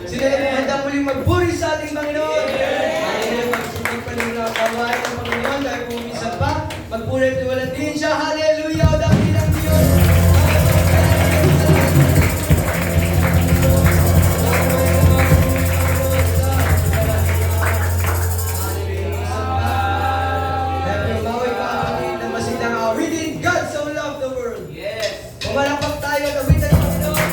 Sila na po handa muling magpuri sa ating Panginoon. Hallelujah. Magsunod pa rin ang kawain ng Panginoon dahil kung minsan pa, magpuri at iwalan din siya. Hallelujah. O dakilang Diyos. Malapag tayo, gawitan ng Panginoon.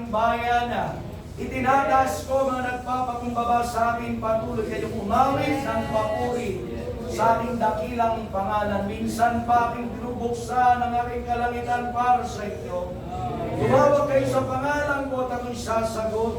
aming bayan. Itinatas ko mga nagpapakumbaba sa akin, patuloy kayong umawit ng papuri sa aking dakilang pangalan. Minsan pa aking binubuksan ang aking kalangitan para sa inyo. Tumawag kayo sa pangalan ko at ako'y sasagot.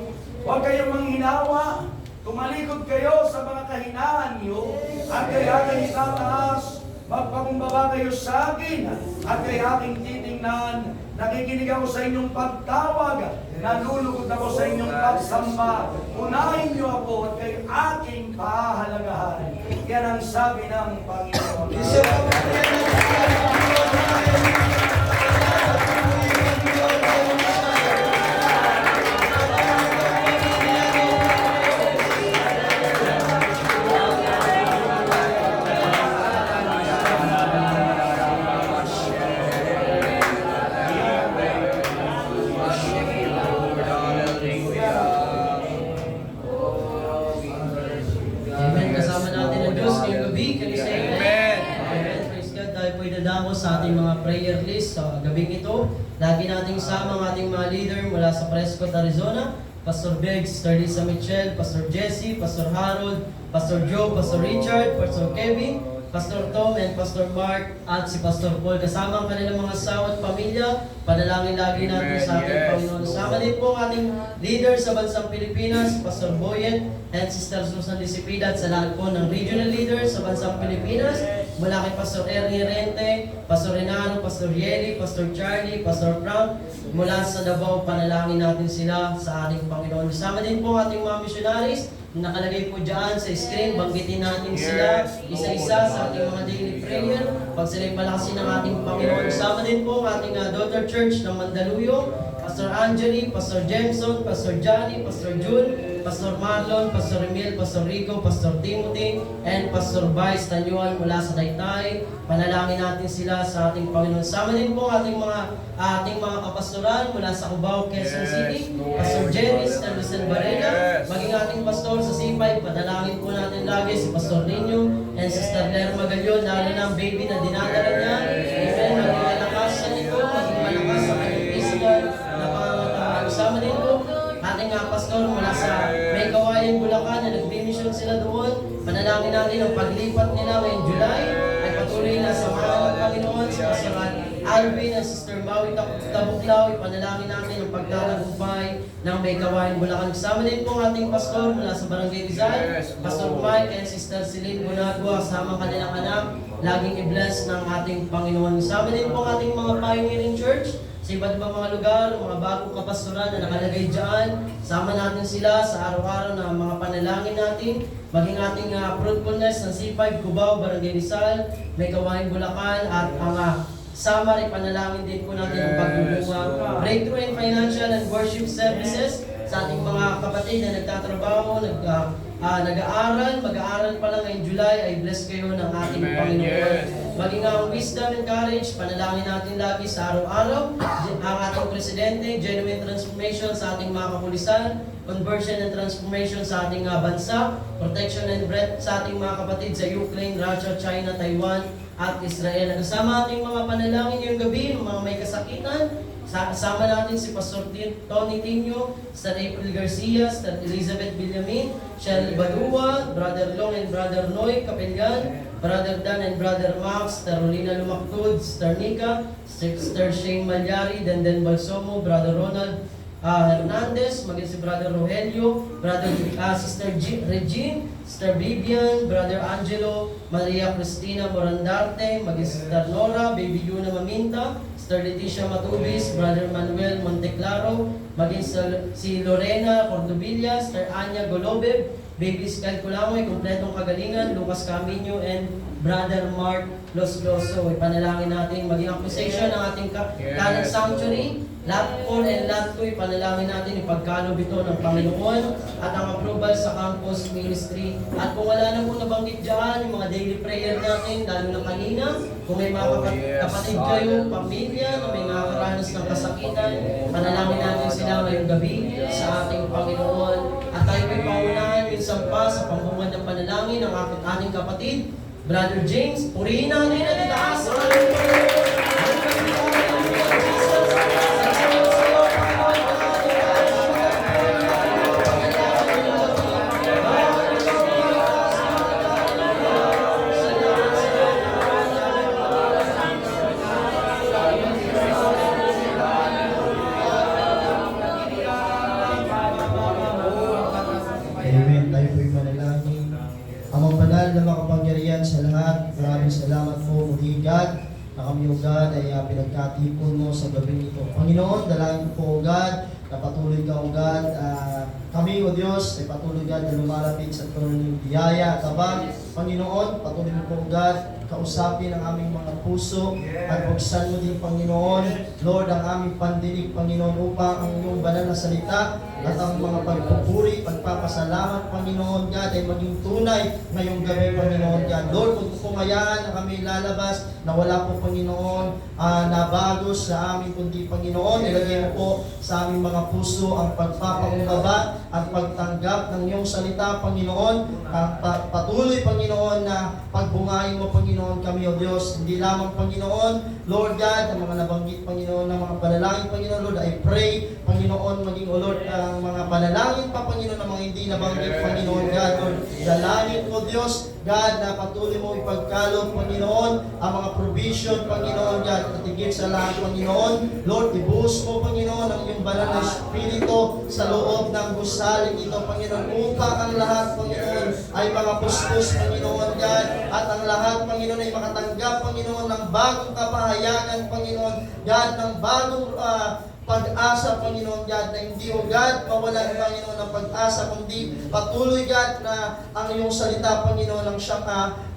Huwag kayong manghinawa. Tumalikod kayo sa mga kahinaan niyo at kayo aking itataas. Magpakumbaba kayo sa akin at kayo aking titingnan. Nakikinig ako sa inyong pagtawag. Nalulugod ako sa inyong pagsamba. Unahin niyo ako at kayo aking pahalagahan. Yan ang sabi ng Panginoon. Isa pa po yan ang sa ating mga prayer list sa gabing ito. Lagi nating sama ang ating mga leader mula sa Prescott, Arizona. Pastor Beg, Sister Lisa Michelle, Pastor Jesse, Pastor Harold, Pastor Joe, Pastor Richard, Pastor Kevin, Pastor Tom, and Pastor Mark, at si Pastor Paul. Kasama ang kanilang mga asawa at pamilya, panalangin lagi natin sa ating Panginoon. Sama din po ang ating leader sa bansang Pilipinas, Pastor Boyet, and Sister Susan Disipida, at sa lahat po ng regional leaders sa bansang Pilipinas, mula kay Pastor Ernie Rente, Pastor Renaro, Pastor Yeli, Pastor Charlie, Pastor Frank, mula sa Davao, panalangin natin sila sa ating Panginoon. Kasama din po ang ating mga missionaries, nakalagay po dyan sa screen, banggitin natin sila isa-isa sa ating mga daily prayer. Pag sila'y palakasin ng ating Panginoon. Kasama din po ang ating daughter church ng Mandaluyong, Pastor Angeli, Pastor Jameson, Pastor Johnny, Pastor June, Pastor Marlon, Pastor Emil, Pastor Rico, Pastor Timothy, and Pastor Vice Tanyuan mula sa Taytay. Panalangin natin sila sa ating Panginoon. Sama din po ating mga kapastoran mula sa Cubao, Quezon City, Pastor Jerry, Sister Lucen Barrera, maging ating pastor sa C5, panalangin po natin lagi si Pastor Nino and Sister Claire Magallon, lalo na ang baby na dinadala niya. Amen. Maging malakas sa nito, maging malakas sa kanyang physical na pangangatawan. Sama din po ating pastor mula sa May Kawayan, Bulacan, na nag-mission sila doon. Panalangin natin ang paglipat nila ngayong July ay patuloy na sa mga ng Panginoon, si Pastor Alvin at Sister Maui Tabuklaw. Ipanalangin natin ang pagtatagumpay ng May Kawayan, Bulacan. Kasama din po ang ating pastor mula sa Barangay Rizal, Pastor Mike and Sister Celine Bonagua, kasama kanilang anak. Laging i-bless ng ating Panginoon. Kasama din po ang ating mga pioneering church sa iba't ibang mga lugar, mga bagong kapastoran na nakalagay dyan. Sama natin sila sa araw-araw na mga panalangin natin. Maging ating fruitfulness ng C5, Cubao, Barangay Rizal, May Kawayan, Bulacan, at ang Samar, ipanalangin din po natin ang pagbubunga. Breakthrough in financial and worship services sa ating mga kapatid na nagtatrabaho, nag-aaral, mag-aaral pa lang ngayong July, ay bless kayo ng ating Panginoon. Maging ang wisdom and courage, panalangin natin lagi sa araw-araw. Ang ating Presidente, genuine transformation sa ating mga kapulisan, conversion and transformation sa ating bansa, protection and breath sa ating mga kapatid sa Ukraine, Russia, China, Taiwan, at Israel. Kasama ating mga panalangin ngayong gabi, mga may kasakitan. Sama natin si Pastor Tony Tinio, Sir April Garcia, Sir Elizabeth Villamin, Cheryl Badua, Brother Long and Brother Noy Capellan, Brother Dan and Brother Max, Sir Rolina Lumactud, Sir Nika, Sir Shane Malyari, Denden Balsomo, Brother Ronald Hernandez, maging si Brother Rogelio, Sister Regine, Sister Vivian, Brother Angelo, Maria Cristina Morandarte, maging Sister Nora, Baby Yuna Maminta, Sister Leticia Matubis, Brother Manuel Monteclaro, maging si Lorena Cordovilla, Sister Anya Golobeb, Baby Sky Kulangoy, kompletong kagalingan, Lucas Camino, and Brother Mark Los Loso. Ipanalangin natin maging accusation ng ating Canon Sanctuary, Lot 4 and Lot 2, ipanalangin natin ipagkalob ito ng Panginoon at ang approval sa campus ministry. At kung wala na po nabanggit dyan, yung mga daily prayer natin, lalo na kanina, kung may mga kapatid kayo, pamilya, na may nakakaranas ng kasakitan, panalangin natin sila ngayong gabi sa ating Panginoon. At tayo po'y paunahan minsan pa sa pambungad ng panalangin ng ating kapatid, Brother James. Purihin natin at itaas ang ating Panginoon. na makapangyarihan sa lahat, maraming salamat po muli God na kami o God ay pinagkatipon mo sa gabing ito. Panginoon, dalangin po o God na patuloy ka o God, kami o Diyos ay patuloy God na lumalapit sa trono ng biyaya at abang. Panginoon, patuloy mo po o God, kausapin ang aming mga puso at buksan mo din Panginoon, Lord, ang aming pandinig Panginoon upang ang iyong banal na salita at ang mga pagpupuri, pagpapasalamat Panginoon God ay maging tunay ngayong gabi Panginoon God. Lord, kung pumayaan na kami lalabas na wala po Panginoon na bago sa amin kundi Panginoon, ilagay mo po sa aming mga puso ang pagpapakumbaba at pagtanggap ng iyong salita Panginoon. Patuloy Panginoon na pagbungayin mo Panginoon kami o Diyos, hindi lamang Panginoon, Lord God, ang mga nabanggit Panginoon ng mga panalangin Panginoon, Lord, I pray Panginoon, maging o Lord, ang mga panalangin pa Panginoon ng mga hindi nabanggit Panginoon God, Lord, dalangin ko Diyos, God, na patuloy mo ipagkaloob Panginoon, ang mga provision Panginoon God, at higit sa lahat Panginoon, Lord, ibuhos mo Panginoon ang iyong banal na Espiritu sa loob ng gusaling ito Panginoon, upang ang lahat Panginoon ay mga puspos Panginoon God, at ang lahat Panginoon ay makatanggap Panginoon ng bagong kapahayagan Panginoon God, ng bagong pag-asa, Panginoon God, na hindi o God mawalan, Panginoon, ng pag-asa, kundi patuloy, God, na ang iyong salita, Panginoon, ang siyang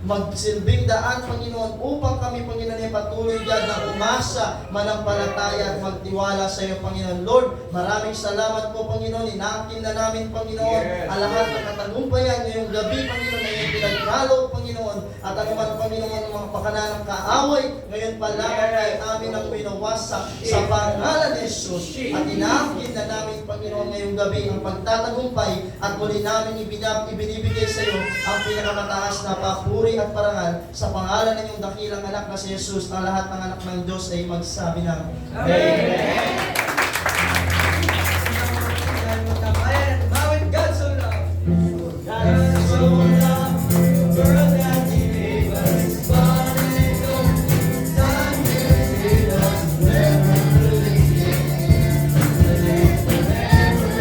magsilbing daan, Panginoon, upang kami, Panginoon, ay patuloy, God, na umasa, manampalataya at magtiwala sa iyo, Panginoon. Lord, maraming salamat po, Panginoon, inakin na namin, Panginoon, ang lahat ng katagumpayan ngayong gabi, Panginoon, na iyong pinagkaloob, Panginoon, at anuman, Panginoon, ng mga pakanan ng kaaway, ngayon pa lamang ay amin ang winawasak sa pangalan ni Jesus. At inaakit na namin, Panginoon, ngayong gabi ang pagtatagumpay at muli namin ibinibigay sa iyo ang pinakamataas na papuri at parangal sa pangalan ng iyong dakilang anak na si Jesus, na lahat ng anak ng Diyos ay magsabi ng Amen. God so loved. God so loved the world that He gave us His one and only Son to save us. Never believe the name forever.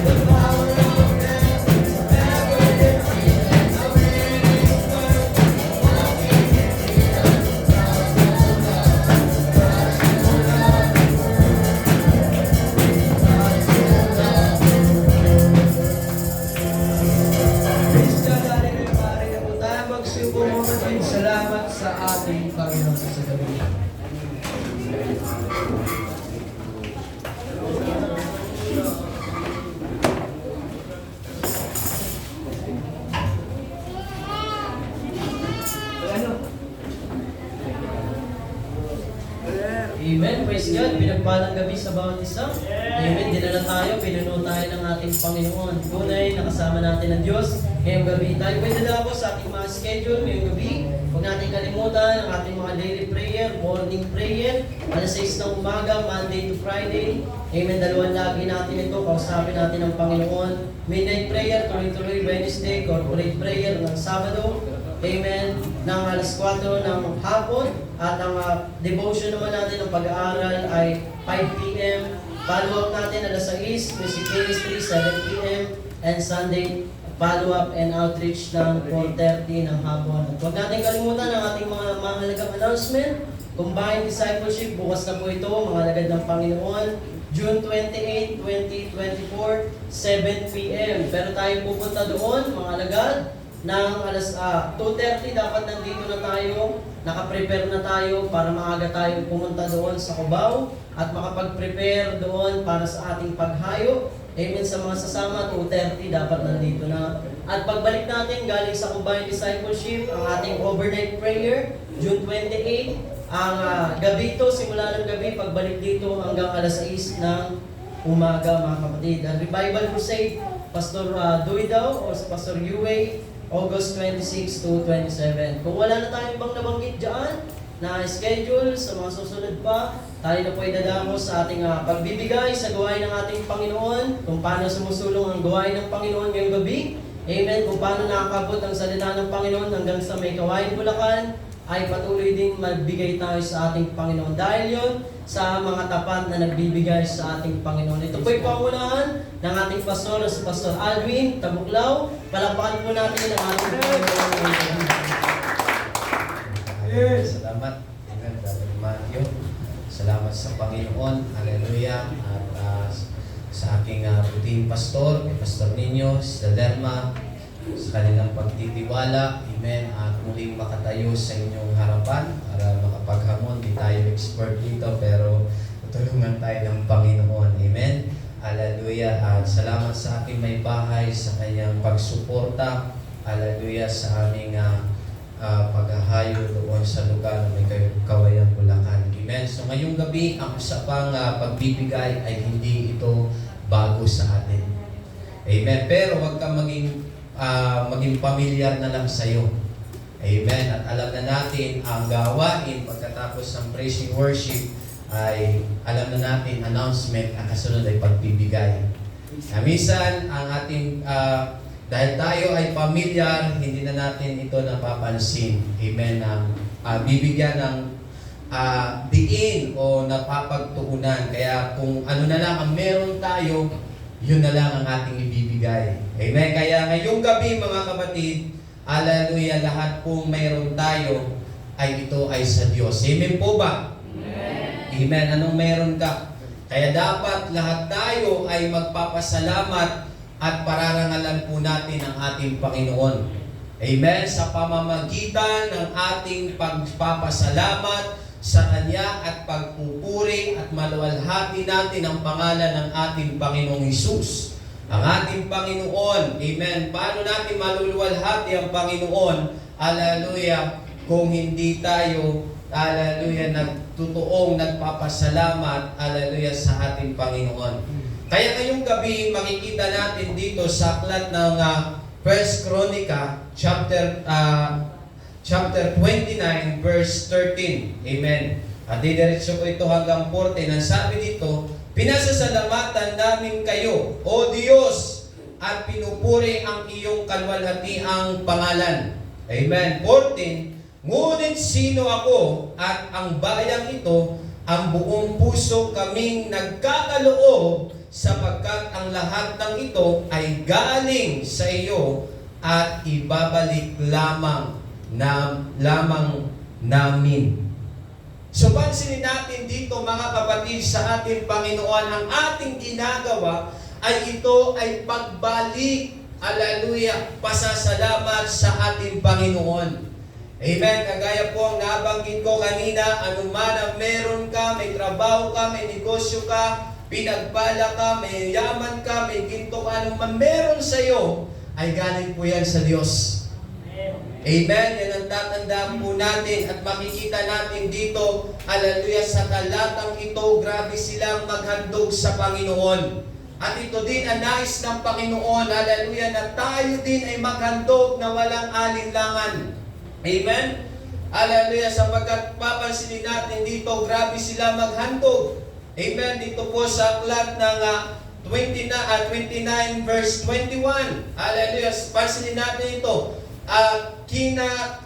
The power of death is never defeated. No greatest word, walking in freedom. God so loved, God so loved. Praise God, hallelujah. Maaari na po tayo magsiupo muna din. Salamat sa ating Panginoon sa gabi. Amen. Praise God. Pinagpalang gabi sa bawat isa. Amen. Dinala tayo, pinuno tayo ng ating Panginoon. Tunay, nakasama natin ang Diyos. Ngayong gabi, tayo pwede dadako sa ating mga schedule ngayong gabi. Huwag natin kalimutan ang ating mga daily prayer, morning prayer, alas 6 ng umaga, Monday to Friday. Amen. Dalawang lagi natin ito, kausapin natin ang Panginoon. Midnight prayer, tuloy-tuloy Wednesday, corporate prayer ng Sabado. Amen. Ng alas 4 ng hapon. At ang devotion naman natin ng pag-aaral ay 5 p.m. Follow-up natin alas 6, music ministry 7 p.m. And Sunday, follow-up and outreach ng 4:30 ng hapon. At huwag natin kalimutan ang ating mga mahalagang announcement. Combined Discipleship, bukas na po ito, mga alagad ng Panginoon. June 28, 2024, 7 p.m. Pero tayo pupunta doon, mga alagad, ng alas 2:30 dapat nandito na tayo, nakaprepare na tayo para maaga tayo pumunta doon sa Cubao at makapag-prepare doon para sa ating paghayo. Amen. Sa mga sasama, 2:30 dapat nandito na. At pagbalik natin galing sa Combined Discipleship, ang ating overnight prayer, June 28, ang gabi ito, simula ng gabi, pagbalik dito hanggang alas 6 ng umaga, mga kapatid. Ang Revival Crusade, Pastor Duidaw o Pastor Yue, August 26 to 27. Kung wala na tayong ibang nabanggit dyan na schedule sa mga susunod pa, tayo na po ay dadamo sa ating pagbibigay sa gawain ng ating Panginoon, kung paano sumusulong ang gawain ng Panginoon ngayong gabi. Amen. Kung paano nakakabot ang salita ng Panginoon hanggang sa may Kawain, Bulacan. ay patuloy din magbigay tayo sa ating Panginoon. Dahil yon sa mga tapat na nagbibigay sa ating Panginoon. Ito po'y pangunahan ng ating pastor, si Pastor Alvin Tabuklaw. Palakpakan po natin ang ating Panginoon. Salamat. Amen, Brother Matthew. Salamat sa Panginoon. Hallelujah. At sa aking puting pastor, kay Pastor Nino, si Derma, sa kanilang pagtitiwala. Amen. At muling makatayo sa inyong harapan para makapaghamon. Di tayo expert dito pero tutulungan tayo ng Panginoon. Amen. Hallelujah. At salamat sa aking may bahay sa kanyang pagsuporta. Hallelujah sa aming paghahayo doon sa lugar na may Kawayan, Bulacan. Amen. So ngayong gabi, ang usapang pagbibigay ay hindi ito bago sa atin. Amen. Pero huwag kang maging pamilyar na lang sa'yo. Amen. At alam na natin ang gawain pagkatapos ng praising worship ay alam na natin announcement, ang kasunod ay pagbibigay. Minsan ang ating dahil tayo ay pamilyar, hindi na natin ito napapansin. Amen. Bibigyan ng diin o napapagtuunan. Kaya kung ano na lang ang meron tayo, yun na lang ang ating ibibigay. Amen. Kaya ngayong gabi mga kapatid, hallelujah, lahat pong meron tayo ay ito ay sa Diyos. Amen po ba? Amen. Amen. Anong meron ka? Kaya dapat lahat tayo ay magpapasalamat at pararangalan po natin ang ating Panginoon. Amen. Sa pamamagitan ng ating pagpapasalamat sa Kanya at pagpupuri at maluwalhati natin ang pangalan ng ating Panginoong Hesus. Ang ating Panginoon. Amen. Paano natin maluluwalhati ang Panginoon? Hallelujah. Kung hindi tayo, hallelujah, nagtutuong nagpapasalamat, hallelujah, sa ating Panginoon. Kaya ngayong gabi, makikita natin dito sa aklat ng 1 Chronica, chapter 29, verse 13. Amen. At didiretso ko ito hanggang 14. Ang sabi dito, pinasasalamatan namin kayo, O Diyos, at pinupuri ang iyong kalwalhatiang pangalan. Amen. 14. Ngunit sino ako at ang bayang ito, ang buong puso kaming nagkakaloob sapagkat ang lahat ng ito ay galing sa iyo at ibabalik lamang namin. So pansinin natin dito mga kapatid sa ating Panginoon, ang ating ginagawa ay ito ay pagbalik, hallelujah, pasasalamat sa ating Panginoon. Amen. Kagaya po ang nabanggit ko kanina, anuman ang meron ka, may trabaho ka, may negosyo ka, pinagpala ka, may yaman ka, may ginto ka, anuman meron sa iyo, ay galing po yan sa Diyos. Amen. Yan ang tatandaan po natin at makikita natin dito, hallelujah, sa talatang ito, grabe silang maghandog sa Panginoon. At ito din ang nais ng Panginoon, hallelujah, na tayo din ay maghandog na walang alinlangan. Amen. Hallelujah, sapagkat papansinin natin dito, grabe sila maghandog. Amen. Dito po sa aklat ng 29 verse 21. Hallelujah. Pansinin natin ito.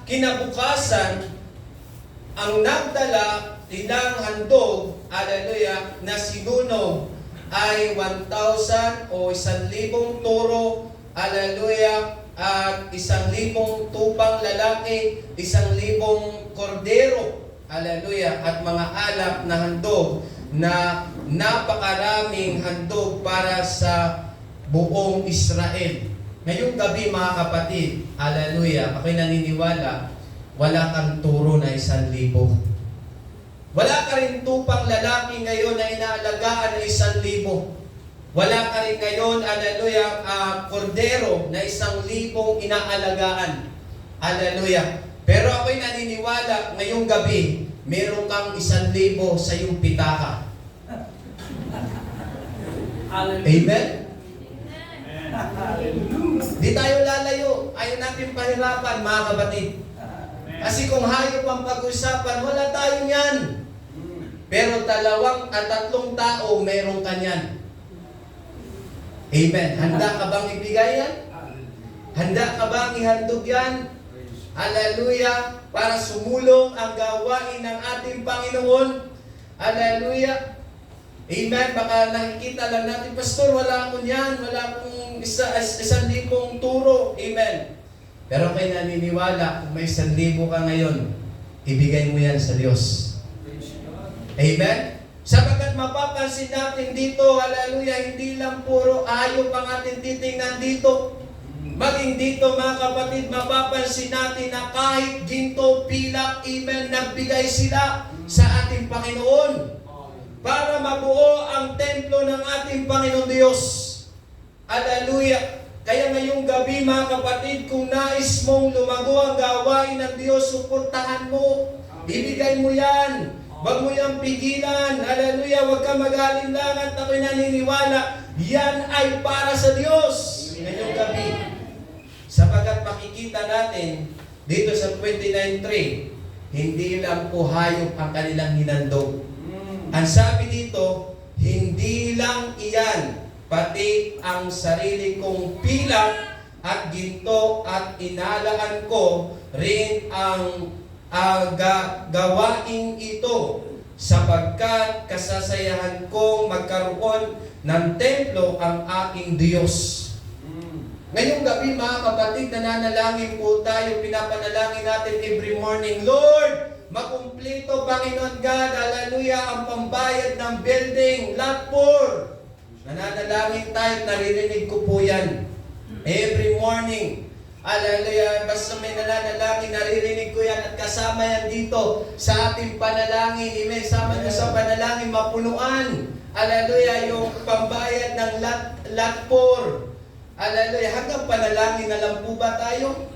Kinabukasan, ang nagdala ilang handog, hallelujah, na sinunog ay 1,000 o 1,000 toro, hallelujah, at 1,000 tupang lalaki, 1,000 kordero, hallelujah, at mga alak na handog na napakaraming handog para sa buong Israel. Ngayong gabi mga kapatid, hallelujah, ako'y naniniwala, wala kang turo na 1,000. Wala ka rin tupang lalaki ngayon na inaalagaan na 1,000. Wala ka rin ngayon, hallelujah, kordero na 1,000 inaalagaan. Hallelujah. Pero ako'y naniniwala, ngayong gabi, meron kang 1,000 sa iyong pitaka. Amen? Di tayo lalayo. Ayaw natin pahirapan, mga kapatid. Kasi kung hayop ang pag-usapan, wala tayo niyan. Pero 2 at 3 tao, meron ka niyan. Amen. Handa ka bang ibigay yan? Handa ka bang ihandog yan? Hallelujah. para sumulong ang gawain ng ating Panginoon. Hallelujah. Amen. Baka nakikita lang natin, Pastor, wala akong yan, wala akong 1,000 turo. Amen. Pero kay naniniwala, kung may 1,000 ka ngayon, ibigay mo yan sa Diyos. Amen. Sapagkat mapapansin natin dito, hallelujah, hindi lang puro ayop ang ating titingnan dito. Maging dito mga kapatid, mapapansin natin na kahit ginto, pilak, amen, nagbigay sila sa ating Panginoon para mabuo ang templo ng ating Panginoon Diyos. Hallelujah. Kaya ngayong gabi mga kapatid, kung nais mong lumago ang gawain ng Diyos, suportahan mo, ibigay mo yan. Huwag mo yung pigilan. Hallelujah. Huwag ka mag-alinlangan at ako'y naniniwala. Yan ay para sa Diyos ngayong gabi. Sapagkat makikita natin dito sa 29:3, hindi lang po hayop ang kanilang hinandog. Ang sabi dito, hindi lang iyan, pati ang sarili kong pilak at ginto at inalaan ko rin ang gawain ito, sapagkat kasasayahan kong magkaroon ng templo ang aking Diyos. Ngayong gabi mga kapatid, nananalangin po tayo, pinapanalangin natin every morning, Lord, makumplito Panginoon God, hallelujah, ang pambayad ng building, lot 4. Nananalangin tayo, naririnig ko po yan. Every morning, hallelujah, basta may nananalangin, naririnig ko yan at kasama yan dito sa ating panalangin. Amen. Sama nyo sa panalangin, mapunuan. Hallelujah, yung pambayad ng lot 4. Hallelujah, hanggang panalangin na lang po ba tayo?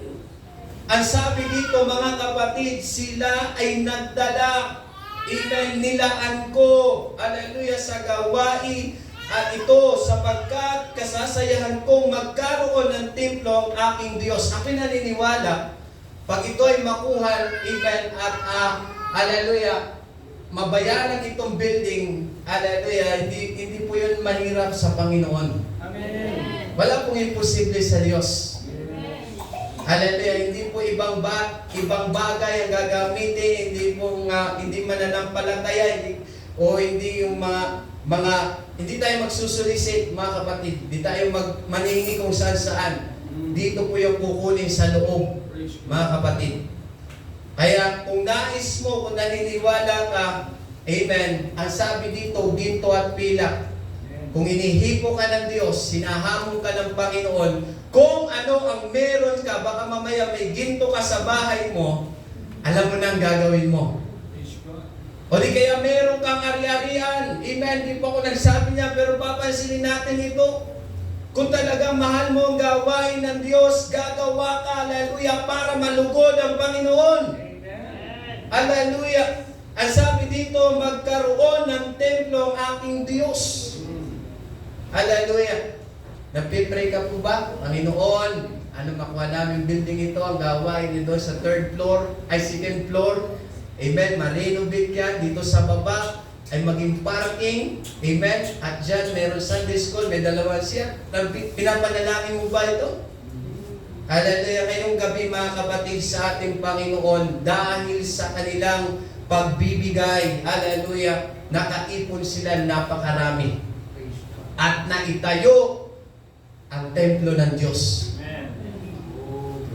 Ang sabi dito mga kapatid, sila ay nagdala, amen, nilaan ko, hallelujah, sa gawain at ito sapagkat kasasayahan kong magkaroon ng templo ang aking Diyos. Ako'y naniniwala, pag ito ay makuha, amen, at hallelujah, mabayaran itong building, hallelujah, hindi po yun mahirap sa Panginoon. Amen. Wala pong imposible sa Diyos. Hallelujah, hindi po ibang bagay ang gagamitin, hindi mananampalataya, hindi yung hindi tayo magsusulisit mga kapatid, hindi tayo maningi kung saan. Dito po yung kukunin sa loob, mga kapatid. Kaya kung nais mo, kung naniniwala ka, amen, ang sabi dito, ginto at pilak. Kung inihipo ka ng Diyos, sinahamon ka ng Panginoon, kung ano ang meron ka, baka mamaya may ginto ka sa bahay mo, alam mo na ang gagawin mo. O di kaya meron kang ari-arian, amen, di pa ako nagsabi niya, pero papansinin natin ito. Kung talagang mahal mo ang gawain ng Diyos, gagawa ka, hallelujah, para malugod ang Panginoon. Hallelujah. Ang sabi dito, magkaroon ng templo ang aking Diyos. Hallelujah. Nagpipray ka po ba? Panginoon, ano makuha namin building ito, ang gawain nito sa 2nd floor, ay 2nd floor. Amen. Ma-renovate yan dito sa baba, ay maging parking. Amen. At dyan, meron Sunday school, may dalawa siya. Pinapanalangin mo ba ito? Hallelujah. Ngayong gabi mga kapatid sa ating Panginoon, dahil sa kanilang pagbibigay, hallelujah, nakaipon sila napakarami. At naitayo ang templo ng Diyos.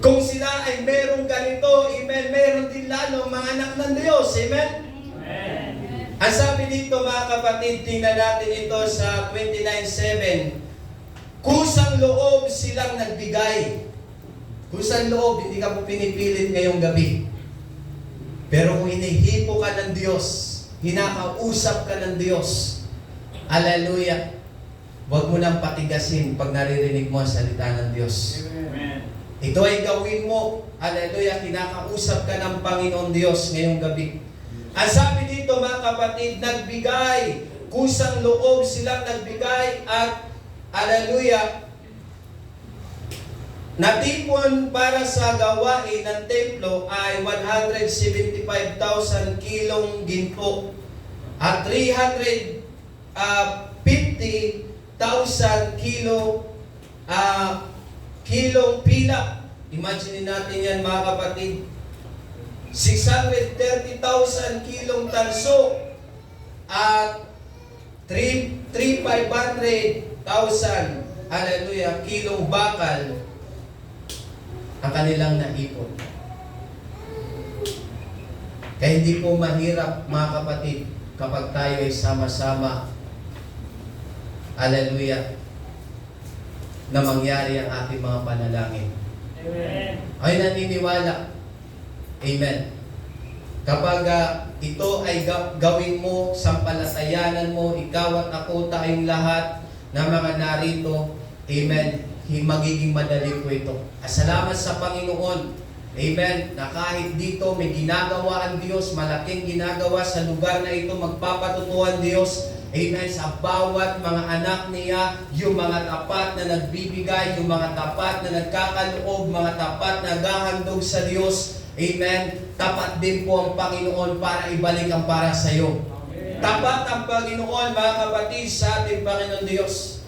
Kung sila ay merong ganito, amen, meron din lalo mga anak ng Diyos, amen? Ang sabi dito mga kapatid, tingnan natin ito sa 29:7. Kusang loob silang nagbigay. Kusang loob, hindi ka po pinipilit ngayong gabi. Pero kung hinihipo ka ng Diyos, hinakausap ka ng Diyos, hallelujah, huwag mo nang patigasin pag naririnig mo ang salita ng Diyos. Amen. Ito ay gawin mo. Hallelujah, kinakausap ka ng Panginoon Diyos ngayong gabi. Ang sabi dito mga kapatid, nagbigay. Kusang loob silang nagbigay at hallelujah, natipon para sa gawain ng templo ay 175,000 kilong ginto at 350,000 kilong pilak. Imagine natin yan mga kapatid. 630,000 kilong tanso at 3,500,000 hallelujah, kilong bakal ang kanilang naipon. Kaya hindi po mahirap mga kapatid kapag tayo ay sama-sama, hallelujah, na mangyari ang ating mga panalangin. Amen. Ay naniniwala. Amen. Kapag ito ay gawin mo, sampalatayanan mo, ikaw at ako, tayong lahat na mga narito, amen, magiging madali po ito. Salamat sa Panginoon, amen, na kahit dito may ginagawa ang Diyos, malaking ginagawa sa lugar na ito, magpapatutuan Diyos, amen, sa bawat mga anak niya, yung mga tapat na nagbibigay, yung mga tapat na nagkakaloob, mga tapat na naghahandog sa Diyos, amen, tapat din po ang Panginoon para ibalik ang para sa iyo. Tapat ang Panginoon, mga kapatid, sa ating Panginoon Diyos.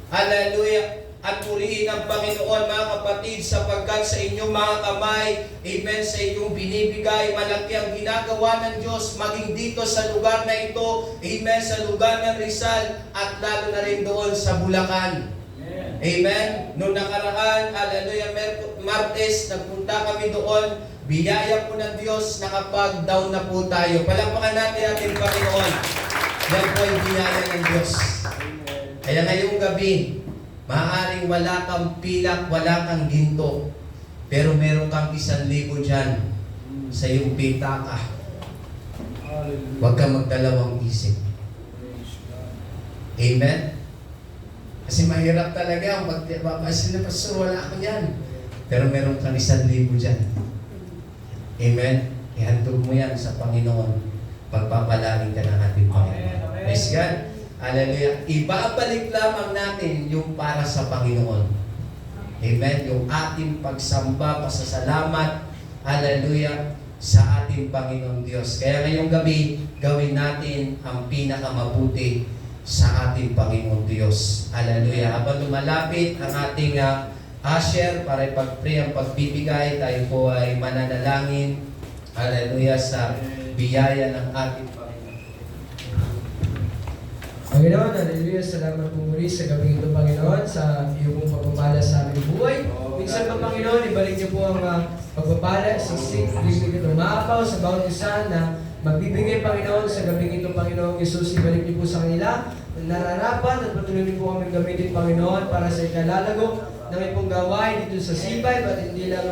Hallelujah. At purihin ang Panginoon, mga kapatid, sapagkat sa inyong mga kamay, amen, sa inyong binibigay, malaki ang ginagawa ng Diyos, maging dito sa lugar na ito, amen, sa lugar ng Rizal, at lalo na rin doon sa Bulacan. Amen. Noong nakaraan, hallelujah, Martes, nagpunta kami doon, biyaya po ng Diyos, nakapag-down na po tayo. Palakpakan natin ating Panginoon. Yan po ay biyaya ng Diyos. Kaya ngayong gabi, maaaring wala kang pilak, wala kang ginto, pero meron kang 1,000 dyan sa iyong pitaka. Huwag kang magdalawang isip. Amen? Kasi mahirap talaga, kasi na pastor, wala ako yan. Pero meron kang 1,000 dyan. Amen? Ihandog mo yan sa Panginoon. Pagpapalangin ka ng ating Panginoon. Praise God. Hallelujah. Ibabalik lamang natin yung para sa Panginoon. Amen. Yung ating pagsamba, pasasalamat, hallelujah, sa ating Panginoon Diyos. Kaya ngayong gabi, gawin natin ang pinakamabuti sa ating Panginoon Diyos. Hallelujah. Habang lumalapit ang ating usher para ipag-pray ang pagbibigay, tayo po ay mananalangin, hallelujah, sa biyaya ng ating Panginoon. Panginoon, hallelujah, salamat po muli sa gabi ito, Panginoon, sa iyong pong pagpapala sa aming buhay. Minsan pa, Panginoon, ibalik niyo po ang pagpapala, siksik, bibigay ng maapaw sa bawat isa na magbibigay, Panginoon, sa gabi ito, Panginoon Jesus, ibalik niyo po sa kanila, nararapat at patuloy niyo po kami gamitin, Panginoon, para sa ikalalago ng ipong gawain dito sa Sibay, at hindi lang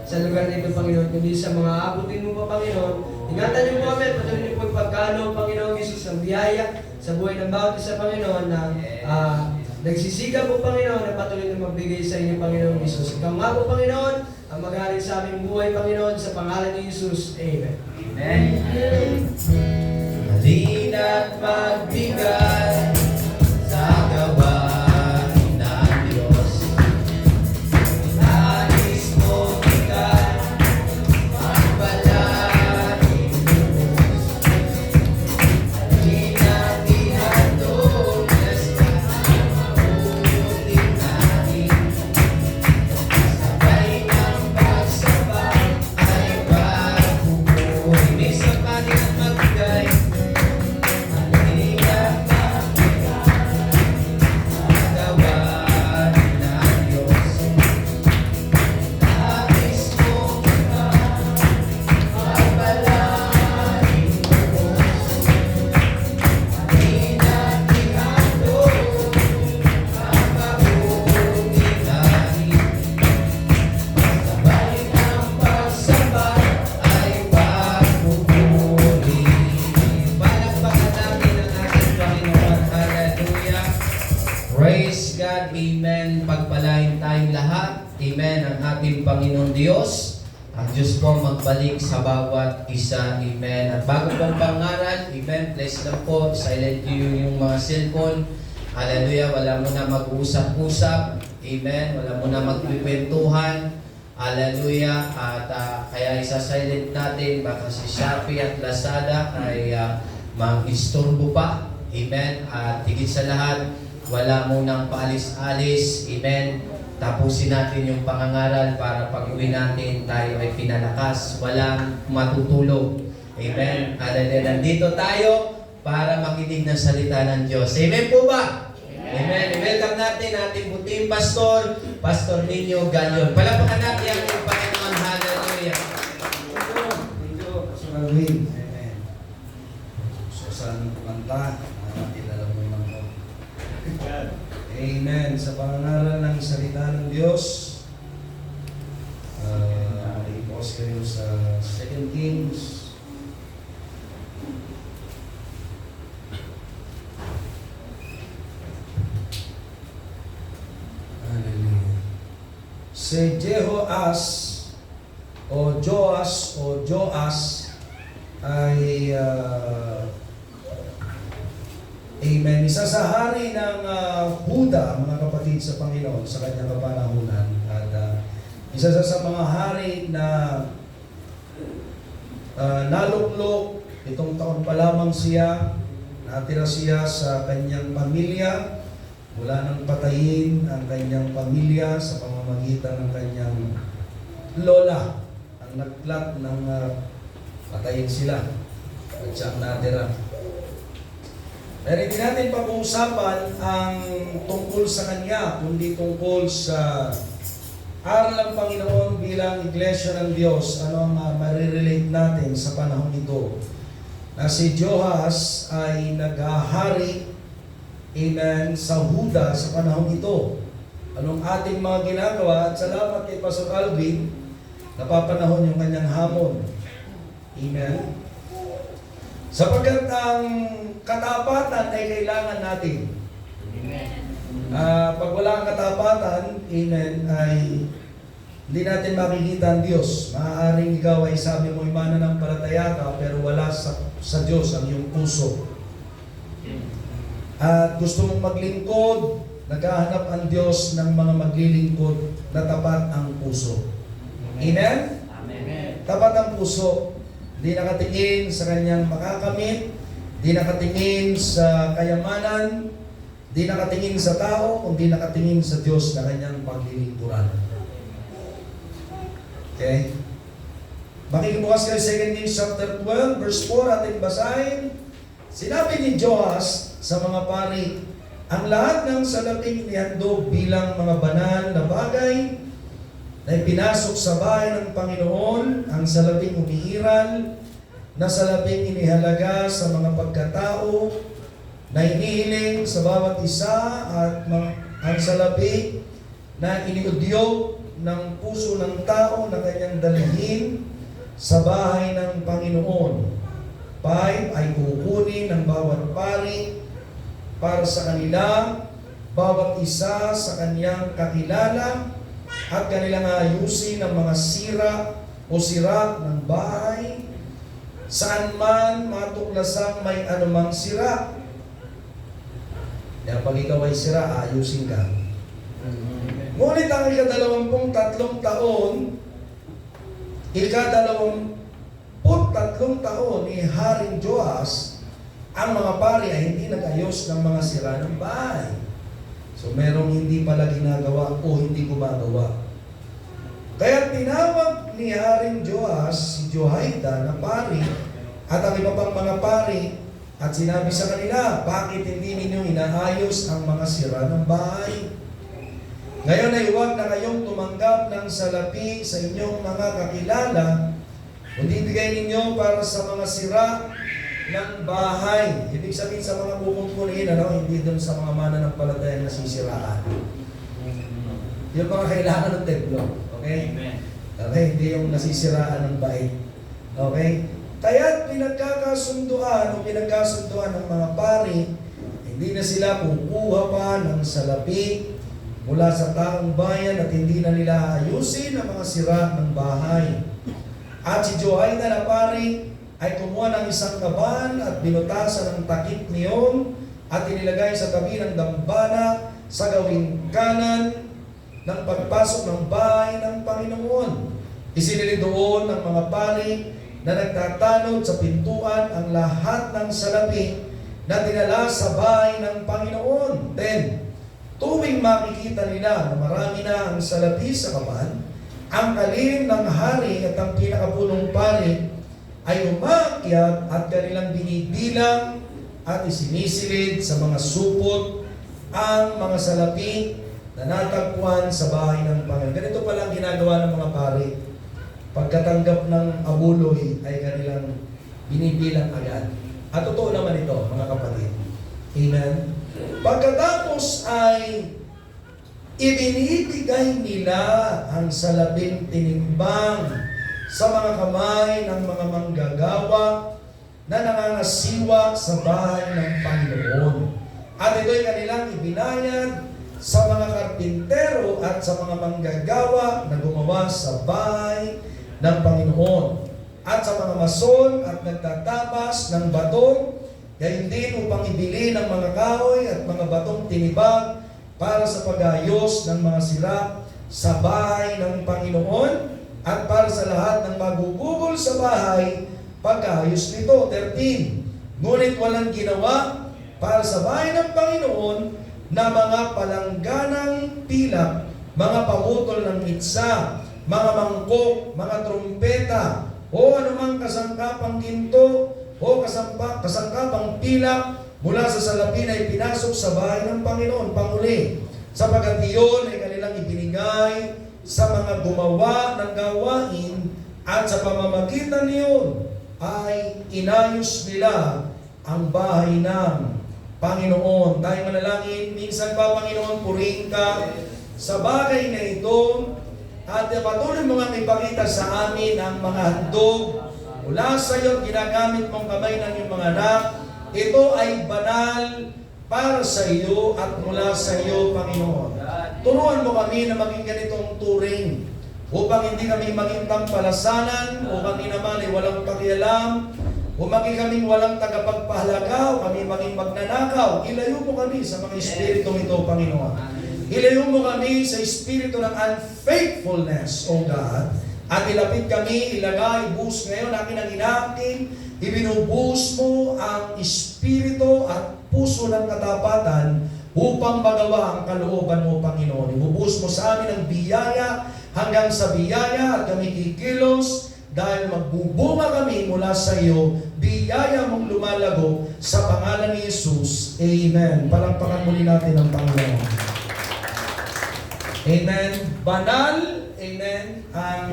sa lugar na ito, Panginoon, kundi sa mga abutin mo pa, Panginoon. Ingatan niyo po kami, patuloy niyo po ipagkano, Panginoon Jesus, ang biyaya sa buhay ng bawat isa, Panginoon, na nagsisiga po, Panginoon, na patuloy na magbigay sa inyo, Panginoon Jesus. Ikaw nga po, Panginoon, ang mag-aari sa aming buhay, Panginoon, sa pangalan ni Jesus. Amen. Amen. Halina't magbigay sa gawain ng Diyos. Nais mo bigay, magpalain mo. Halina't ihandog na sa mabuting natin. Sabay ng pagsabay ay pagpupuri. May sabay at magbigay. Halina't Praise God, Amen. Pagpalain tayong lahat, Amen, ang ating Panginoon Diyos. Ang Diyos po magbalik sa bawat isa, Amen. At bago pong pangaral, Amen, please lang po, silent yung mga cellphone. Hallelujah, wala mo na mag-usap-usap, Amen, wala mo na magpipwentuhan. Hallelujah, at kaya isa-silent natin, baka si Shopee at Lazada ay mag-istorbo pa, Amen. At higit sa lahat, wala munang paalis-alis. Amen. Tapusin natin yung pangangaral para pag-uwi natin tayo ay pinalakas, walang matutulog. Amen. Hallelujah. Nandito tayo para makinig ng salita ng Diyos. Amen po ba? Amen. Welcome natin ating buting pastor, Pastor Nino Galion. Palapakan natin ang ating Panginoon. Hallelujah. Thank you, Pastor Alvin. Amen. So, saan kumanta? Kilala mo naman ko. Amen. Sa pangaral ng salita ng Diyos, i-post kayo sa 2 Kings. Hallelujah. Si Jehoas o Joas ay amen. Isa sa hari ng Huda, mga kapatid sa Panginoon, sa kanyang kapanahunan. At isa sa mga hari na naluklok, itong taon pa lamang siya, natira siya sa kanyang pamilya, mula nang patayin ang kanyang pamilya sa pamamagitan ng kanyang lola. Ang nagplat ng patayin sila at siya ang natira. Pero hindi natin pag-uusapan ang tungkol sa kanya, kundi tungkol sa aral ng Panginoon bilang Iglesia ng Diyos. Ano ang marirelate natin sa panahon ito? Na si Joas ay naghahari, amen, sa Huda sa panahon ito. Anong ating mga ginagawa? At salamat kay Pastor Alvin, napapanahon yung kanyang hamon. Amen. Sapagkat ang katapatan ay kailangan natin. Pag wala ang katapatan, amen, ay hindi natin makikita ang Diyos. Maaaring ikaw ay sabi mo, mananampalataya ka, pero wala sa Diyos ang iyong puso. At gusto mong maglingkod, naghahanap ang Diyos ng mga maglilingkod na tapat ang puso. Amen? Amen. Tapat ang puso. Di nakatingin sa kanyang makakamit, di nakatingin sa kayamanan, di nakatingin sa tao, kundi nakatingin sa Diyos na kanyang paglilingkuran. Okay? Makikibukas kayo 2 Kings chapter 12, verse 4, ating basahin. Sinabi ni Joas sa mga pari, ang lahat ng salaping nihandog bilang mga banal na bagay na ipinasok sa bahay ng Panginoon, ang salaping umiiral, na salaping inihalaga sa mga pagkatao, na inihiling sa bawat isa, at ang salapi na iniudyog ng puso ng tao na kanyang dalhin sa bahay ng Panginoon. 5 ay kukunin ng bawat pari para sa kanila, bawat isa sa kanyang kakilala, at kanilang ayusin ang mga sira o sira ng bahay, saan man matuklasang may anumang sira. Kaya pag ikaw ay sira, ayusin ka. Ngunit ang ika-23 taon, ika-23 taon ni Haring Joas, ang mga pari ay hindi nag-ayos ng mga sira ng bahay. So merong hindi pala ginagawa o hindi gumagawa. Kaya tinawag ni Haring Joas si Johaida na pari at ang iba pang mga pari at sinabi sa kanila, bakit hindi ninyo inaayos ang mga sira ng bahay? Ngayon ay huwag na kayong tumanggap ng salapi sa inyong mga kakilala, kundi bigay ninyo para sa mga sira ng bahay. Ibig sabihin sa mga kukumpulin, hindi doon sa mga mananampalataya na sisiraan. Yung mga kailangan ng templo. Okay? Okay, hindi yung nasisiraan ng bait. Okay? Kaya pinagkakasunduan ng mga pari, hindi na sila kukuha pa ng salapi mula sa taong bayan at hindi na nila ayusin ang mga sira ng bahay. At si Johaida na pari ay kumuha ng isang kaban at binutasan ng takip niyon at inilagay sa tabi ng dambana sa gawing kanan ng pagpasok ng bahay ng Panginoon. Isinili doon ng mga pari na nagtatanod sa pintuan ang lahat ng salapi na dinala sa bahay ng Panginoon. 10. muling makikita nila na marami na ang salapi sa kaban, ang kalim ng hari at ang pinakapunong pari ay umakyat at kanilang binibilang at isinisilid sa mga supot ang mga salapi na natagpuan sa bahay ng Panginoon. Ganito pala ang ginagawa ng mga pari. Pagkatanggap ng abuloy ay kanilang binibilang agad. At totoo naman ito, mga kapatid. Amen? Pagkatapos ay ibinibigay nila ang salabing tinimbang sa mga kamay ng mga manggagawa na nangangasiwa sa bahay ng Panginoon. At ito'y kanilang ibinayad sa mga karpintero at sa mga manggagawa na gumawa sa bahay ng Panginoon. At sa mga mason at nagtatabas ng bato, gayon din upang ibili ng mga kahoy at mga batong tinibag para sa pag-ayos ng mga sira sa bahay ng Panginoon at para sa lahat ng magugugol sa bahay pag-ayos nito. 13. Ngunit walang ginawa para sa bahay ng Panginoon na mga palangganang pilak, mga pamutol ng mitsa, mga mangkok, mga trumpeta, o anumang kasangkapang ginto, o kasangkapang pilak mula sa salapi na ipinasok sa bahay ng Panginoon. Panguli, sapagkat iyon ay kanilang ibinigay sa mga gumawa ng gawain at sa pamamagitan niyon ay inayos nila ang bahay ng Panginoon. Tayo manalangin, minsan pa Panginoon, purihin ka sa bagay na ito at patuloy mo nga ipakita sa amin ang mga handog mula sa iyo, ginagamit mong kamay ng iyong mga anak. Ito ay banal para sa iyo at mula sa iyo, Panginoon. Turuan mo kami na maging ganitong turing upang hindi kami maging tampalasanan o kami naman ay walang pakialam o maging kaming walang tagapagpahalaga o kami maging magnanakaw. Ilayo mo kami sa mga espiritong ito, Panginoon. Ilayo mo kami sa espiritu ng unfaithfulness, O God. At ilapit kami, ilagay, buhos ngayon, akin ang inaking, ibinubuhos mo ang espiritu at puso ng katapatan upang magawa ang kalooban mo, Panginoon. Ibubuhos mo sa amin ang biyaya hanggang sa biyaya at kami kikilos dahil magbubunga kami mula sa iyo, biyaya mong lumalago sa pangalan ni Jesus. Amen. Palakpakan muli natin ang Panginoon. Amen. Banal, amen, ang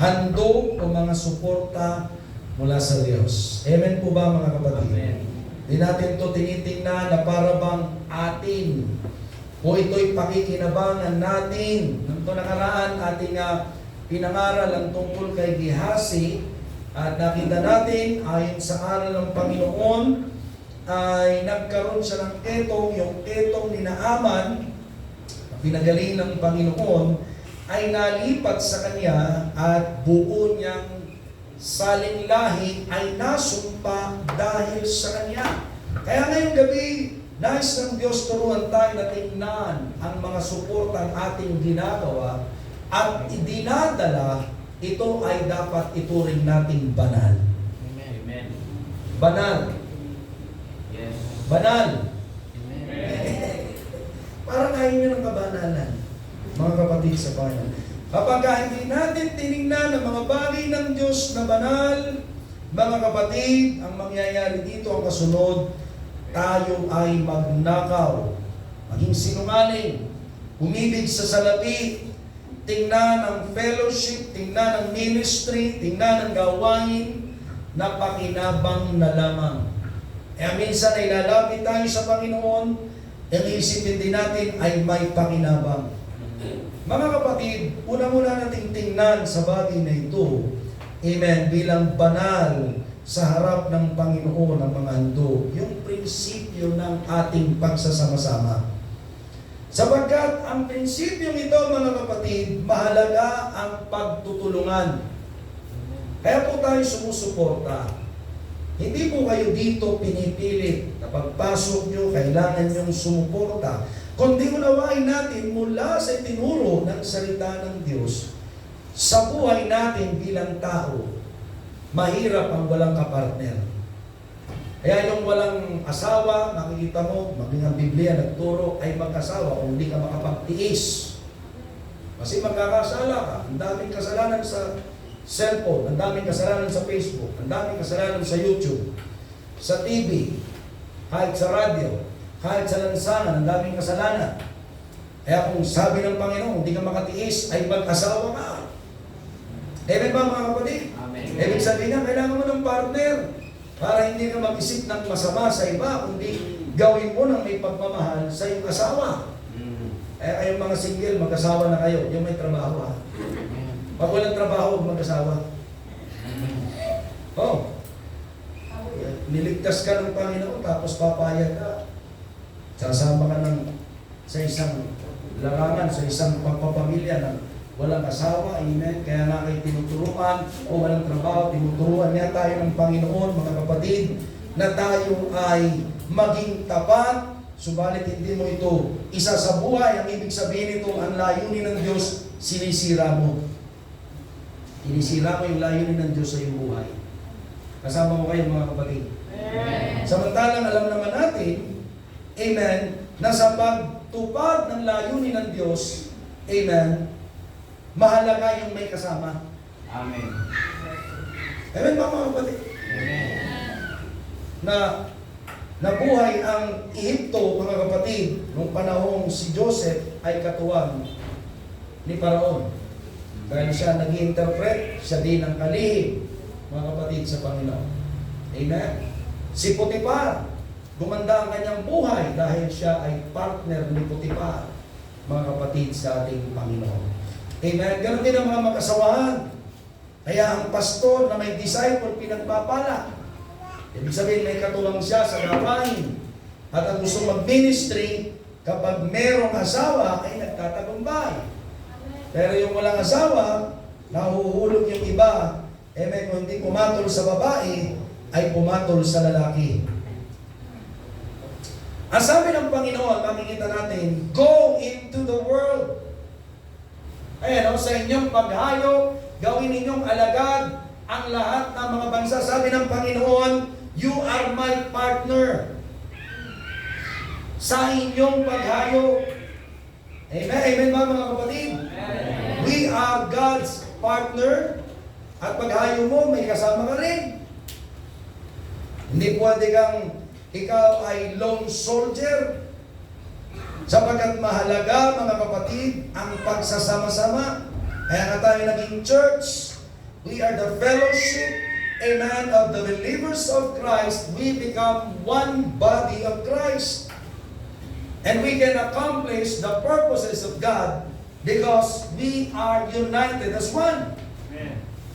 handog o mga suporta mula sa Diyos. Amen po ba, mga kapatid? Amen. Di natin ito tinitingnan na para bang atin o ito'y pakikinabangan natin. Nung ito nakaraan, ating pinangaral ang tungkol kay Gehazi at nakita natin, ayon sa aral ng Panginoon, ay nagkaroon siya ng ketong, yung ketong ni Naaman, pinagaling ng Panginoon, ay nalipat sa kanya at buo niyang saling lahi ay nasumpa dahil sa kanya. Kaya ngayong gabi, nais ng Diyos turuan tayo na tingnan ang mga suportang ating ginagawa at idinadala, ito ay dapat ituring nating banal. Amen. Banal. Yes. Banal. Amen. Parang ayaw nyo ng kabanalan, mga kapatid sa Panginoon. Kapag hindi natin tinignan ang mga bagay ng Diyos na banal, mga kapatid, ang mangyayari dito ang kasunod, tayo ay magnakaw, maging sinungaling, umibig sa salapi, tingnan ang fellowship, tingnan ang ministry, tingnan ang gawain na pakinabang na lamang. Kaya minsan ay lalapit tayo sa Panginoon, ang isipin din natin ay may pakinabang. Mga kapatid, una-una nating tingnan sa bagay na ito, amen, bilang banal sa harap ng Panginoon ang mga handog, yung prinsipyo ng ating pagsasama-sama. Sapagkat ang prinsipyong ito, mga kapatid, mahalaga ang pagtutulungan. Kaya po tayo sumusuporta. Hindi po kayo dito pinipilit na pagpasok nyo, kailangan nyong sumuporta. Kundi unawain natin mula sa itinuro ng salita ng Diyos sa buhay natin bilang tao. Mahirap ang walang kapartner. Kaya yung walang asawa, makikita mo, maging ang Biblia nagturo ay mag-asawa kung hindi ka makapagtiis. Kasi magkakasala ka. Ang daming kasalanan sa cellphone, ang daming kasalanan sa Facebook, ang daming kasalanan sa YouTube, sa TV, kahit sa radyo, kahit sa lansangan, ang daming kasalanan. Kaya kung sabi ng Panginoon, hindi ka makatiis, ay mag-asawa ka. Amen ba mga kapatid? Amen. Ibig sabihin niya, kailangan mo ng partner para hindi ka mag-isip ng masama sa iba, kundi gawin mo ng may pagmamahal sa iyong asawa. Eh, kayong mga single, mag-asawa na kayo, yung may trabaho ha. Pag walang trabaho, huwag mag-asawa. Oh. Niligtas ka ng Panginoon, tapos papayag ka. Sasama ka sa isang larangan, sa isang pagpapamilya ng walang asawa, amen. Kaya nga kayo tinuturuan o walang trabaho, tinuturuan niya tayo ng Panginoon, mga kapatid, na tayo ay maging tapat, subalit hindi mo ito isa sa buhay. Ang ibig sabihin nito, ang layunin ng Diyos, sinisira mo. Sinisira mo yung layunin ng Diyos sa iyong buhay. Kasama mo kayo mga kapatid. Samantalang alam naman natin, amen, na sa pagtupad ng layunin ng Diyos, amen, mahalaga yung may kasama. Amen. Amen ba mga kapatid? Na nabuhay ang Ehipto, mga kapatid, nung panahong si Joseph ay katuwang ni Paraon. Dahil siya nag-interpret, siya din ang kalihim, mga kapatid, sa Panginoon. Amen. Si Potiphar, gumanda ang kanyang buhay dahil siya ay partner ni Potiphar, mga kapatid, sa ating Panginoon. Amen. Ganon din ang mga mag-asawahan. Kaya ang pastor na may disciple pinagpapala. Ibig sabihin, may katuwang siya sa gawain. At ang gusto mag-ministry, kapag merong asawa, ay nagtatagumpay. Pero yung walang asawa, nahuhulog yung iba, amen, kung hindi pumatol sa babae, ay pumatol sa lalaki. Ang sabi ng Panginoon, makikita natin, go into the world. Ayan, sa inyong paghayo, gawin ninyong alagad ang lahat ng mga bansa. Sabi ng Panginoon, you are my partner sa inyong paghayo. Amen? Amen ba mga kapatid? Amen. We are God's partner. At paghayo mo, may kasama ka rin. Hindi pwede kang ikaw ay lone soldier. Sapagkat mahalaga, mga kapatid, ang pagsasama-sama. Kaya nga tayo naging church. We are the fellowship, amen, of the believers of Christ. We become one body of Christ. And we can accomplish the purposes of God because we are united as one.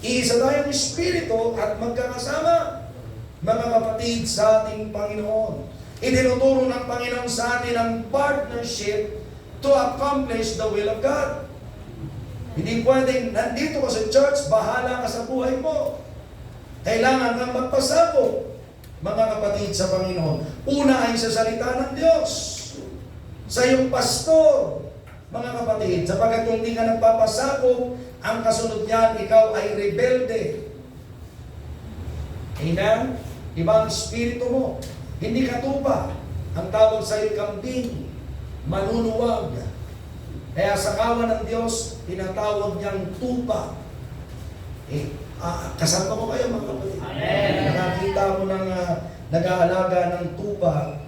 Iisa tayong Espiritu at magkakasama, mga kapatid, sa ating Panginoon. Itinuturo ng Panginoon sa atin ang partnership to accomplish the will of God. Hindi pwedeng nandito ka sa church, bahala ka sa buhay mo. Kailangan kang magpasabog, mga kapatid, sa Panginoon. Una ay sa salita ng Diyos, sa iyong pastor, mga kapatid, sapagkat kung hindi ka nagpapasabog, ang kasunod niyan, ikaw ay rebelde. Amen? Iba ang espiritu mo. Hindi ka tupa. Ang tawag sa iyo kambing, manunuwag. Kaya sa kawan ng Diyos, tinatawag niyang tupa. Kasama ko kayo mga kapatid. Nakakita mo ng nag-aalaga ng tupa,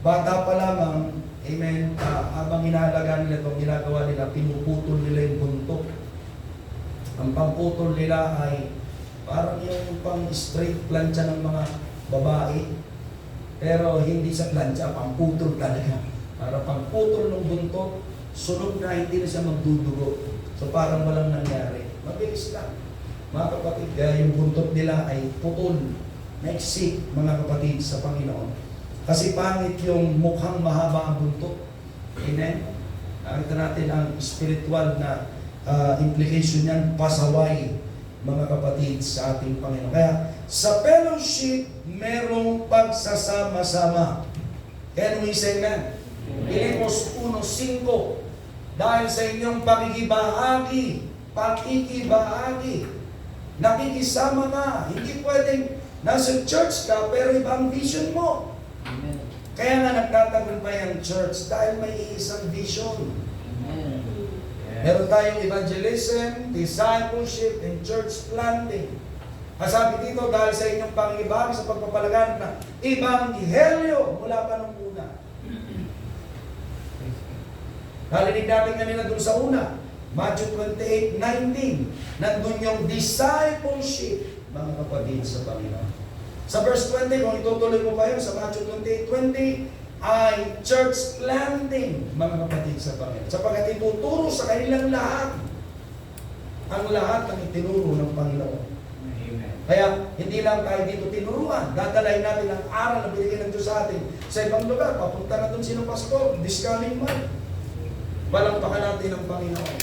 bata pa lamang, amen, habang inaalaga nila itong ginagawa nila, pinuputol nila yung buntot. Ang pangputol nila ay parang yung pang-straight plancha ng mga babae. Pero hindi sa plancha, pangputol talaga. Para pangputol ng buntot, sunog na, hindi na siya magdudugo. So parang walang nangyari. Mabilis lang. Mga kapatid, kaya yung buntot nila ay putol. Maiksi, mga kapatid, sa Panginoon. Kasi pangit yung mukhang mahaba ang buntot. Amen? Nakita natin ang spiritual na implication niyan, pasaway, mga kapatid, sa ating Panginoon. Kaya sa fellowship, merong pagsasama-sama. Kaya nung isa na, Filipos 1:5, dahil sa inyong pakikibahagi, nakikisama ka. Hindi pwedeng Nasa church ka, pero iba ang vision mo. Kaya nga nagtatagumpay ang church dahil may isang vision. Meron tayong evangelism, discipleship, and church planting. Sabi dito, dahil sa inyong pangibag sa pagpapalaganap ng Ebanghelyo mula pa nung una. Narinig natin kanina dun sa una, Matthew 28:19. Nandun yung discipleship, mga kapatid sa Panginoon. Sa verse 20, kung itutuloy mo pa yun, sa Matthew 28:20, ay church planting, mga kapatid sa Panginoon. Sapagkat ituturo sa kanilang lahat ang lahat ng itinuro ng Panginoon. Kaya hindi lang tayo dito tinuruan, dadalahin natin ang aral na binigay ng Diyos sa atin sa ibang lugar. Papunta na doon sino pastor, this coming month. Palampakan natin ang Panginoon.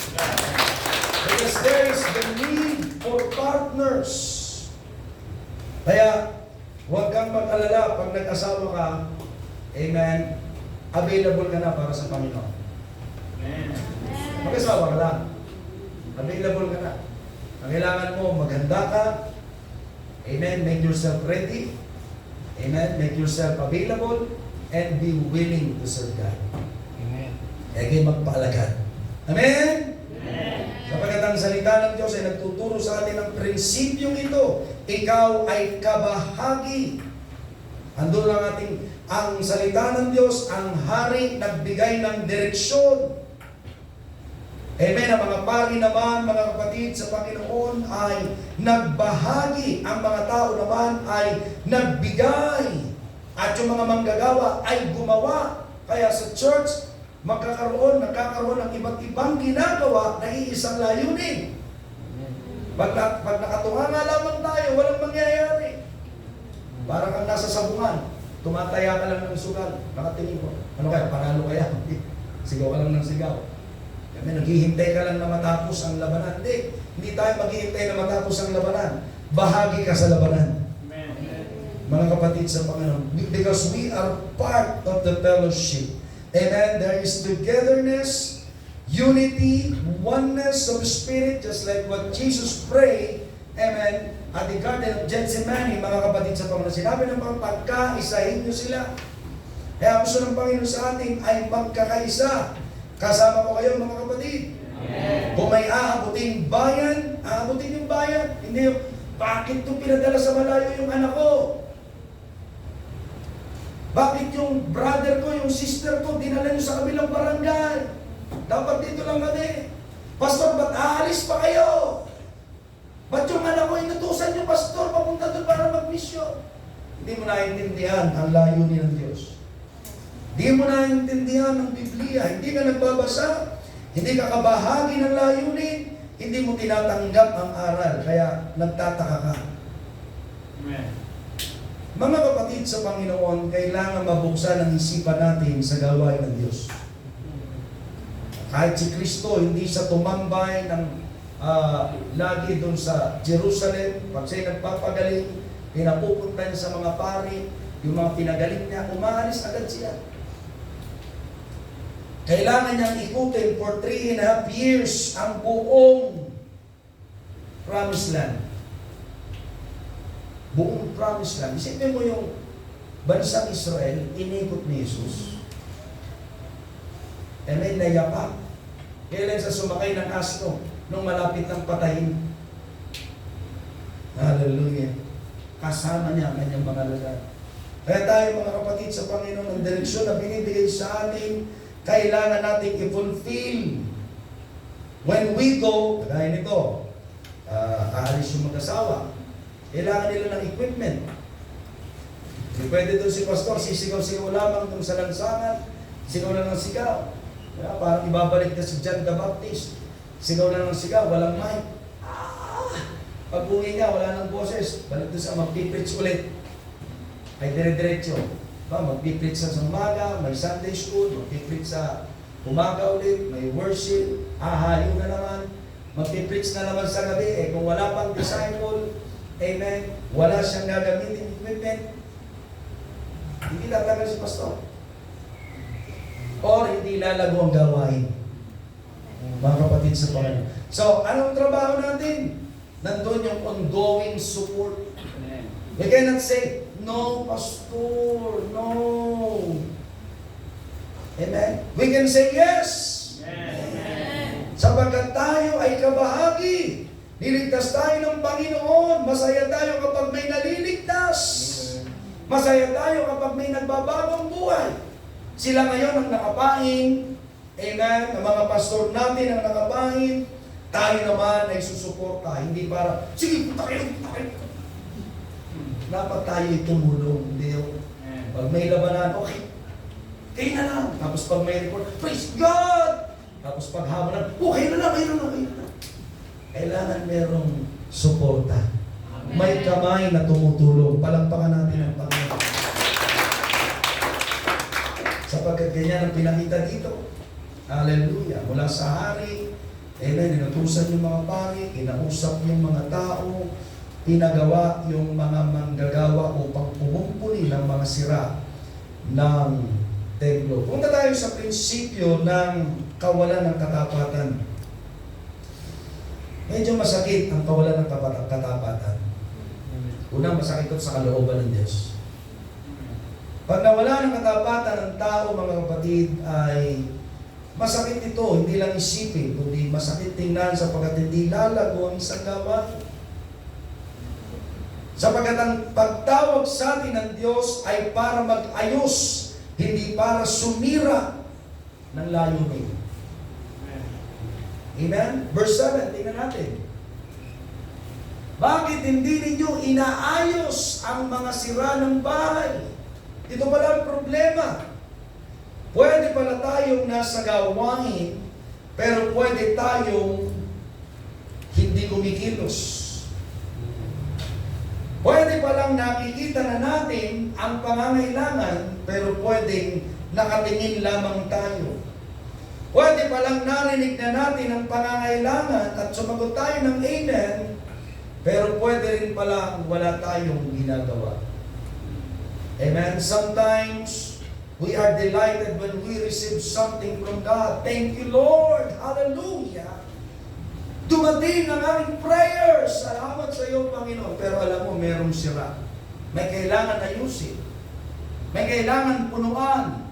Because there is the need for partners. Kaya huwag kang mag-alala pag nag-asawa ka, amen, available ka na para sa Panginoon. Mag-asawa ka lang, available ka na. Ang kailangan mo, maganda ka, amen, make yourself ready, amen, make yourself available, and be willing to serve God. Kaya kayo magpaalagad. Amen? Kapag ang salita ng Diyos ay nagtuturo sa atin ng prinsipyong ito, ikaw ay kabahagi. Andun lang ang salita ng Diyos, ang hari nagbigay ng direksyon. Amen. Ang mga pari naman, mga kapatid sa Panginoon ay nagbahagi. Ang mga tao naman ay nagbigay. At yung mga manggagawa ay gumawa. Kaya sa church, nagkakaroon ng iba't ibang ginagawa na iisang layunin. Pag nakatunganga lamang tayo, walang mangyayari. Parang kang nasa sabungan, tumataya ka lang ng sugal, nakatingin ko. Ano kaya, panalo kaya? Sigaw ka lang ng sigaw. Kaya naghihintay ka lang na matapos ang labanan. Hindi tayo maghihintay na matapos ang labanan. Bahagi ka sa labanan. Mga kapatid sa Panginoon, because we are part of the fellowship. Amen. There is togetherness, unity, oneness of spirit, just like what Jesus prayed. Amen. At the Garden of Gethsemane, mga kapatid sa Panginoon, sinabi ng mga pagkaisahin nyo sila. Kaya gusto ng Panginoon sa atin ay magkakaisa. Kasama ko kayo, mga kapatid. Amen. Kung may aabutin bayan, aabutin yung bayan. Hindi yung, bakit ito pinadala sa malayo yung anak ko? Bakit yung brother ko, yung sister ko, dinala nyo sa kabilang barangay? Dapat dito lang kami. Pastor, ba't aalis pa kayo? Ba't yung anak ko, inutusan nyo, pastor, papunta doon para mag-mission? Hindi mo naiintindihan ang layunin ng Diyos. Hindi mo naiintindihan ang Biblia. Hindi ka nagbabasa. Hindi ka kabahagi ng layunin. Hindi mo tinatanggap ang aral. Kaya nagtataka ka. Amen. Mga kapatid sa Panginoon, kailangan mabuksan ang isipan natin sa gawain ng Diyos. Kahit si Kristo, hindi siya tumambay ng lagi doon sa Jerusalem. Pag siya'y nagpapagaling, pinapupunta niya sa mga pari, yung mga pinagaling niya, umaalis agad siya. Kailangan niyang ikutin for 3.5 years ang buong Promised Land. Buong Promised Land. Isipin mo yung bansang Israel, inikot ni Jesus. E may nayapak. Kailan sa sumakay ng asto nung malapit ng patayin. Hallelujah. Kasama niya ang kanyang mga lagat. Kaya tayo mga kapatid sa Panginoon, ang direksyon na binibigay sa atin, kailangan natin i-fulfill. When we go, kagaya nito, aalis yung mag-asawa, kailangan nila ng equipment. Hindi pwede doon si pastor, sisigaw-sigaw lamang doon sa lansangan, sigaw lang ng sigaw. Parang ibabalik na si John the Baptist, sigaw lang ng sigaw, walang mic. Pag-uwi niya, wala ng boses, balik doon sa mag-preach ulit. Ay dire-diretso. Mag-preach sa umaga, may Sunday school, mag-preach sa umaga ulit, may worship, ahayo na naman, mag-preach na naman sa gabi. Kung wala pang disciple, amen, wala siyang gagamitin equipment, hindi tatagal si pastor. Or hindi lalago ang gawain. Mga kapatid sa Panginoon. So, anong trabaho natin? Nandun yung ongoing support. We cannot say, no, pastor, no. Amen? We can say yes. Sapagkat tayo ay kabahagi. Niligtas tayo ng Panginoon. Masaya tayo kapag may naliligtas. Masaya tayo kapag may nagbabagong buhay. Sila ngayon ang nakapain. Amen? Ang mga pastor natin ang nakapain. Tayo naman ay susuporta. Hindi para, sige, punta kayo. Dapat tayo tumulong. Hindi yung, pag may labanan, okay, kayo na lang. Tapos pag may report, praise God! Tapos pag hawalan, okay na lang, kayo na lang. Kailangan merong suporta. May kamay na tumutulong. Palampakan natin ang Panginoon. Sapagkat ganyan ang pinakita dito. Hallelujah. Mula sa hari, amen, inutusan yung mga pari, kinausap yung mga tao, pinagawa yung mga manggagawa upang pumumpuni ng mga sira ng templo. Punta tayo sa prinsipyo ng kawalan ng katapatan. Medyo masakit ang kawalan ng katapatan. Unang masakit ito sa kalooban ng Diyos. Pag nawala ng katapatan ng tao, mga kapatid, ay masakit ito, hindi lang isipin, kundi masakit tingnan sapagkat hindi lalago ang isang gawain. Sapagkat ang pagtawag sa atin ng Diyos ay para mag-ayos, hindi para sumira ng layunin. Amen? Verse 7, tingnan natin. Bakit hindi ninyo inaayos ang mga sira ng bahay? Ito pala ang problema. Pwede pala tayong nasa gawain, pero pwede tayong hindi kumikilos. Pwede palang nakikita na natin ang pangangailangan, pero pwedeng nakatingin lamang tayo. Pwede palang narinig na natin ang pangangailangan at sumagot tayo ng amen, pero pwede rin palang wala tayong ginagawa. Amen? Sometimes, we are delighted when we receive something from God. Thank you, Lord! Hallelujah! Dumating ang aming prayers. Salamat sa iyo, Panginoon. Pero alam mo, merong sira. May kailangan ayusin. May kailangan punuan.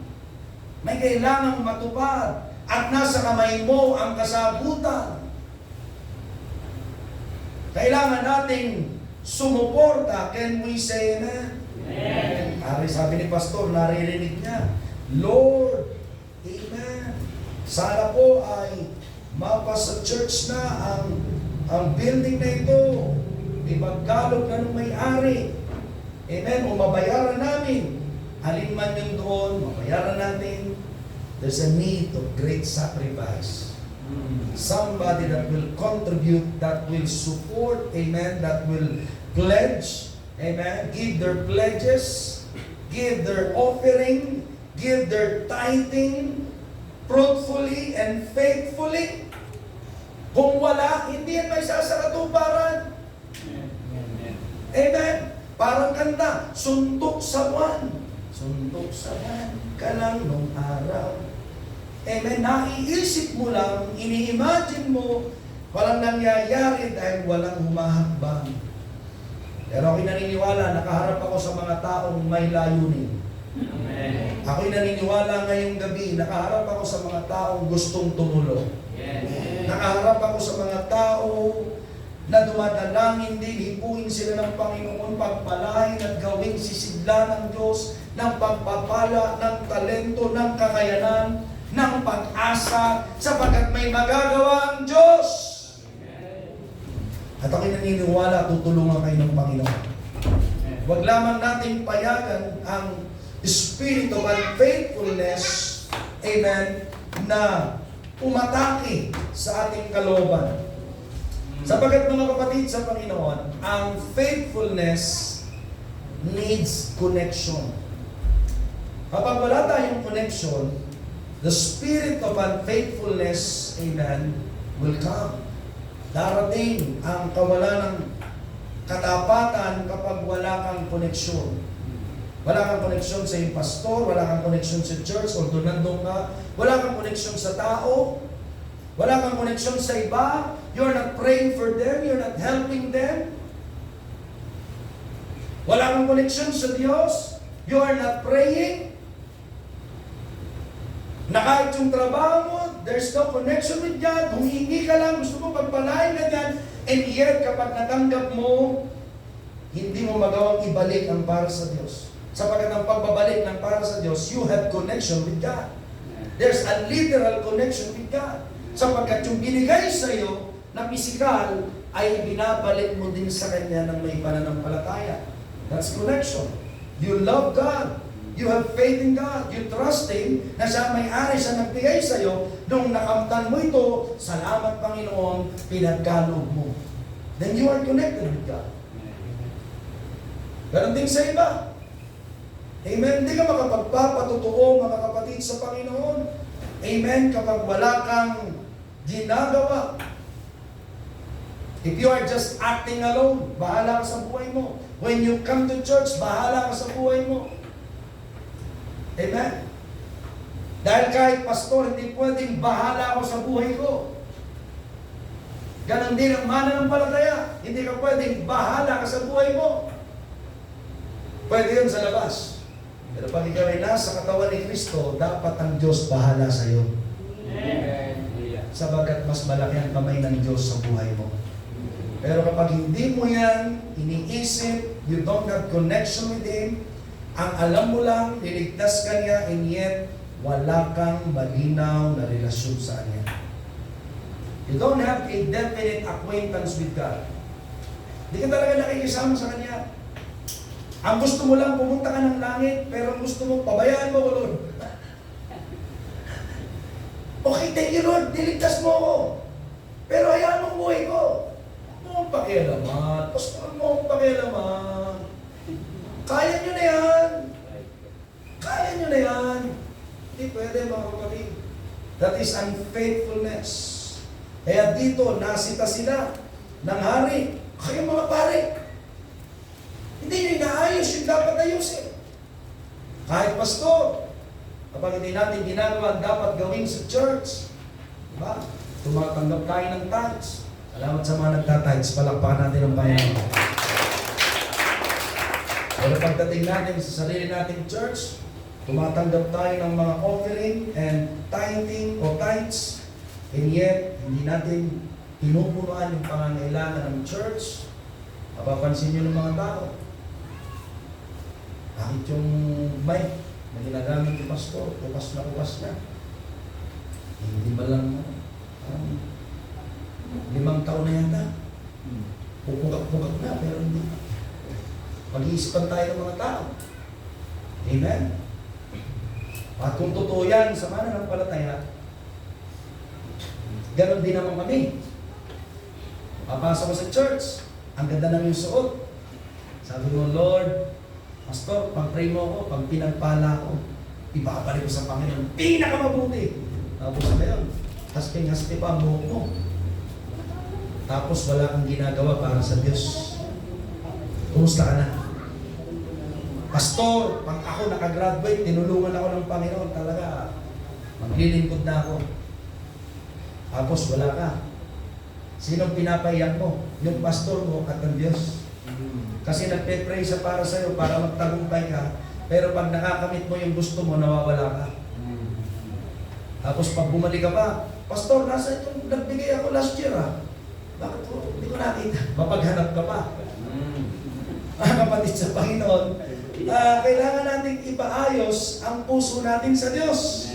May kailangan matupad. At nasa kamay mo ang kasabutan. Kailangan nating sumuporta. Can we say amen? Amen. Sabi ni Pastor, naririnig niya, Lord, amen. Sana po ay mapa sa church na ang building na ito. Ipagkalog na ng may-ari. Amen. O mabayaran namin. Alin man yun doon, mabayaran natin. There's a need of great sacrifice. Somebody that will contribute, that will support, amen, that will pledge, amen, give their pledges, give their offering, give their tithing, fruitfully and faithfully. Kung wala, hindi yan may sasakatuparan. Amen. Parang kanta, suntok sa buwan. Suntok sa buwan ka lang nung araw. Amen. Naiisip mo lang, ini-imagine mo, walang nangyayari dahil walang humahakbang. Pero ako'y naniniwala, nakaharap ako sa mga taong may layunin. Amen. Ako'y naniniwala ngayong gabi, nakaharap ako sa mga taong gustong tumulong. Yes. Nakaharap ako sa mga tao na dumadalangin din, hipuin sila ng Panginoon, pagpalain at gawing sisidla ng Diyos, ng pagpapala, ng talento, ng kakayanan, ng pag-asa, sapagkat may magagawa ang Diyos. At ako'y naniniwala, tutulungan kayo ng Panginoon. Huwag lamang natin payagan ang spirit of unfaithfulness, amen, na umatake sa ating kalooban. Sapagkat mga kapatid sa Panginoon, ang faithfulness needs connection. Kapag wala tayong connection, the spirit of unfaithfulness, amen, will come. Darating ang kawalan ng katapatan kapag wala kang koneksyon. Wala kang koneksyon sa iyong pastor, wala kang koneksyon sa church, although nandun ka, wala kang koneksyon sa tao, wala kang koneksyon sa iba, you're not praying for them, you're not helping them. Wala kang connection sa Diyos. You are not praying. Na kahit yung trabaho mo, there's no connection with God. Humingi ka lang, gusto mo pagpalain ka dyan. And yet, kapag natanggap mo, hindi mo magawang ibalik ang para sa Diyos. Sapagkat ang pagbabalik ng para sa Diyos, you have connection with God. There's a literal connection with God. Sapagkat yung binigay sa iyo na physical ay binabalik mo din sa Kanya ng may pananampalataya. That's connection. You love God. You have faith in God. You trust Him na siya may-ari, siya nagbigay sa iyo. Nung nakamtan mo ito, salamat Panginoon, pinagkaloob mo. Then you are connected with God. Ganon din sa iba. Amen. Hindi ka makapagpapatotoo, mga kapatid, sa Panginoon. Amen. Kapag wala kang ginagawa. If you are just acting alone, bahala ka sa buhay mo. When you come to church, bahala ka sa buhay mo. Amen. Dahil kahit pastor, hindi pwedeng bahala ako sa buhay ko. Ganon din ang mananampalataya. Hindi ka pwedeng bahala ka sa buhay mo. Pwede yun sa labas. Pero pag ikaw ay nasa katawan ni Kristo, dapat ang Diyos bahala sa iyo. Sabagat mas malaki ang kamay ng Diyos sa buhay mo. Pero kapag hindi mo yan iniisip, you don't have connection with Him, ang alam mo lang, liligtas ka niya, and yet, wala kang malinaw na relasyon sa Kanya. You don't have a definite acquaintance with God. Hindi ka talaga nakikisama sa Kanya. Ang gusto mo lang, pumunta ka ng langit, pero ang gusto mo, pabayaan mo ko, Lord. Okay, thank you, Lord, niligtas mo ako. Pero hayaan mo buhay ko. Huwag mo akong pakialaman. Pastor mo akong pakialaman. Kaya nyo na yan. Kaya nyo na yan. Hindi pwede, mga kapatid. That is unfaithfulness. Kaya dito, nasita sila ng hari. Kayo mga pare, hindi nyo inaayos yung dapat ayusin. Kahit pastor, kapag hindi natin ginagawa ang dapat gawin sa church, diba? Tumatanggap tayo ng tithes. Salamat sa mga nagtatides, palakpakan natin ang Panginoon. Pero pagdating natin sa sarili nating church, tumatanggap tayo ng mga offering and tithing o tithes, and yet, hindi natin pinupunuan yung pangangailangan ng church. Mapapansin nyo ng mga tao. Bakit yung mic na ginagamit yung pastor, upas na. Hindi ba lang, 5 taon na yata. Pupugak-pugak na, pero hindi. Pag-iisipan tayo ng mga tao. Amen? At kung totoo yan sa mananampalataya, ganon din naman kami. Papasok ko sa church, ang ganda ng yung suot. Sabi mo, Lord, Pastor, pag-pray mo ako, pag pinagpala ako, ibabalik ko sa Panginoon, pinakamabuti. Tapos ngayon, hasping-haspi pa ang buhok mo. Tapos wala kang ginagawa para sa Diyos. Kumusta ka na? Pastor, pag ako nakagraduate, tinulungan ako ng Panginoon, talaga, maglilingkod na ako. Tapos wala ka. Sinong pinapahiyak mo? Yung pastor mo at ang Diyos. Kasi nagpe-pray siya para sa'yo, para magtagumpay ka. Pero pag nakakamit mo yung gusto mo, nawawala ka. Tapos pag bumalik ka pa, Pastor, nasa itong nagbigay ako last year Bakit ko? Hindi ko nakita. Mapaghanap ka pa. Mga kapatid sa Panginoon, kailangan natin ipaayos ang puso natin sa Diyos.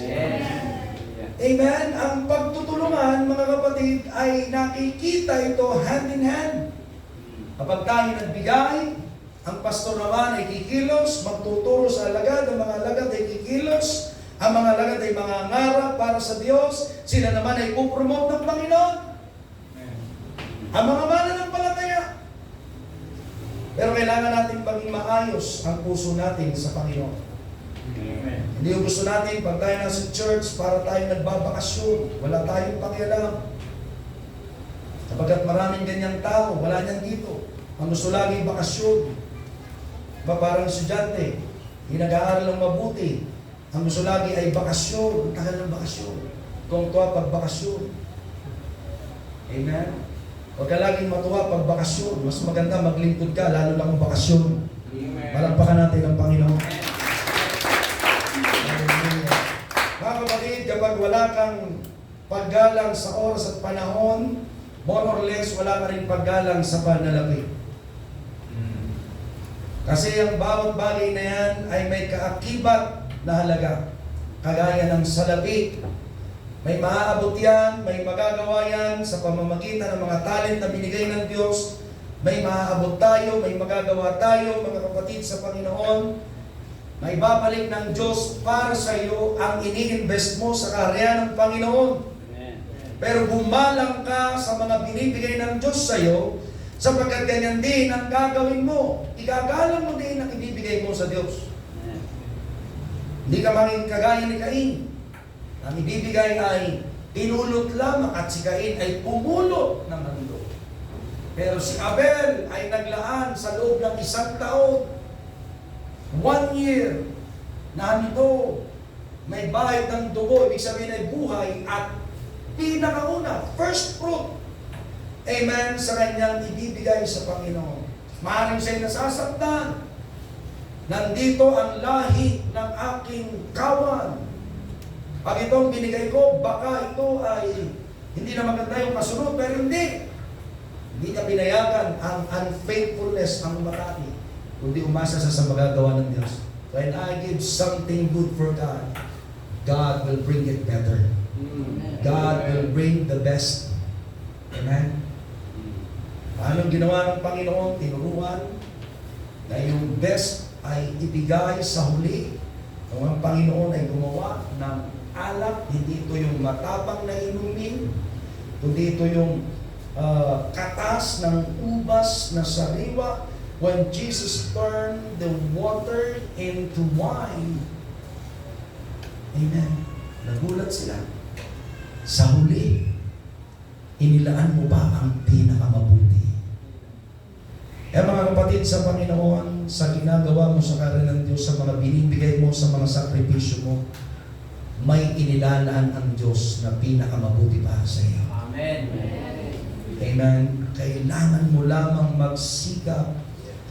Amen? Ang pagtutulungan, mga kapatid, ay nakikita ito hand in hand. Kapag tayo nagbigay, ang pastor naman ay kikilos, magtuturo sa alagad, ang mga alagad ay kikilos, ang mga alagad ay mga ngarap para sa Diyos, sila naman ay pupromote ng Panginoon. Ang mga mananampalataya. Pero kailangan natin maging maayos ang puso natin sa Panginoon. Amen. Hindi yung gusto natin, pag tayo nasa church, para tayo nagbabakasyon, wala tayong pakialam. Sapagkat maraming ganyang tao, wala niyan dito. Ang gusto lagi bakasyon. Parang estudyante, hindi nag-aaral ng mabuti. Ang gusto lagi ay bakasyon, ang tagal ng bakasyon. Kung tuwa pag bakasyon. Amen? Huwag ka laging matuwa pag bakasyon. Mas maganda maglingkod ka, lalo lang ang bakasyon. Palakpakan natin ang Panginoon. Hallelujah. Mga kapatid, kapag wala kang paggalang sa oras at panahon, more or less, wala ka rin paggalang sa panalapit. Kasi ang bawat bagay na yan ay may kaakibat na halaga. Kagaya ng salapi. May maaabot yan, may magagawa yan sa pamamagitan ng mga talent na binigay ng Diyos. May maaabot tayo, may magagawa tayo, mga kapatid sa Panginoon. May babalik ng Diyos para sa iyo ang ini-invest mo sa karya ng Panginoon. Pero bumalang ka sa mga binibigay ng Diyos sa iyo, sapagkat ganyan din ang gagawin mo. Igagalang mo din ang ibibigay mo sa Diyos. Hindi ka maging kagaya ni Cain. Ang ibibigay ay pinulot lamang at si Cain ay pumulot ng handog. Pero si Abel ay naglaan sa loob ng 1 taon, 1 year, na handog. May bahid ng dugo, ibig sabihin ay buhay at pinakauna, first fruit. Amen, sa kanyang ibibigay sa Panginoon. Maaaring siya'y nasasaktan. Nandito ang lahi ng aking kawan. Pag itong binigay ko, baka ito ay hindi na maganda yung kasunod, pero hindi. Hindi niya pinayagan ang unfaithfulness ng batati, kundi umasa sa magagawa ng Diyos. When I give something good for God, God will bring it better. God will bring the best. Amen? Anong ginawa ng Panginoon? Tinuruan na yung best ay ibigay sa huli. Kung ang Panginoon ay gumawa ng alak, hindi ito yung matapang na inumin, kundi ito yung katas ng ubas na sariwa. When Jesus turned the water into wine, amen, nagulat sila. Sa huli, inilaan mo ba ang pinakamabuti? Mga kapatid sa Panginoon, sa ginagawa mo sa karya ng Diyos, sa mga binibigay mo, sa mga sakripisyo mo, may inilalaan ang Diyos na pinakamabuti para sa iyo. Amen. Amen. Kailangan mo lamang magsikap.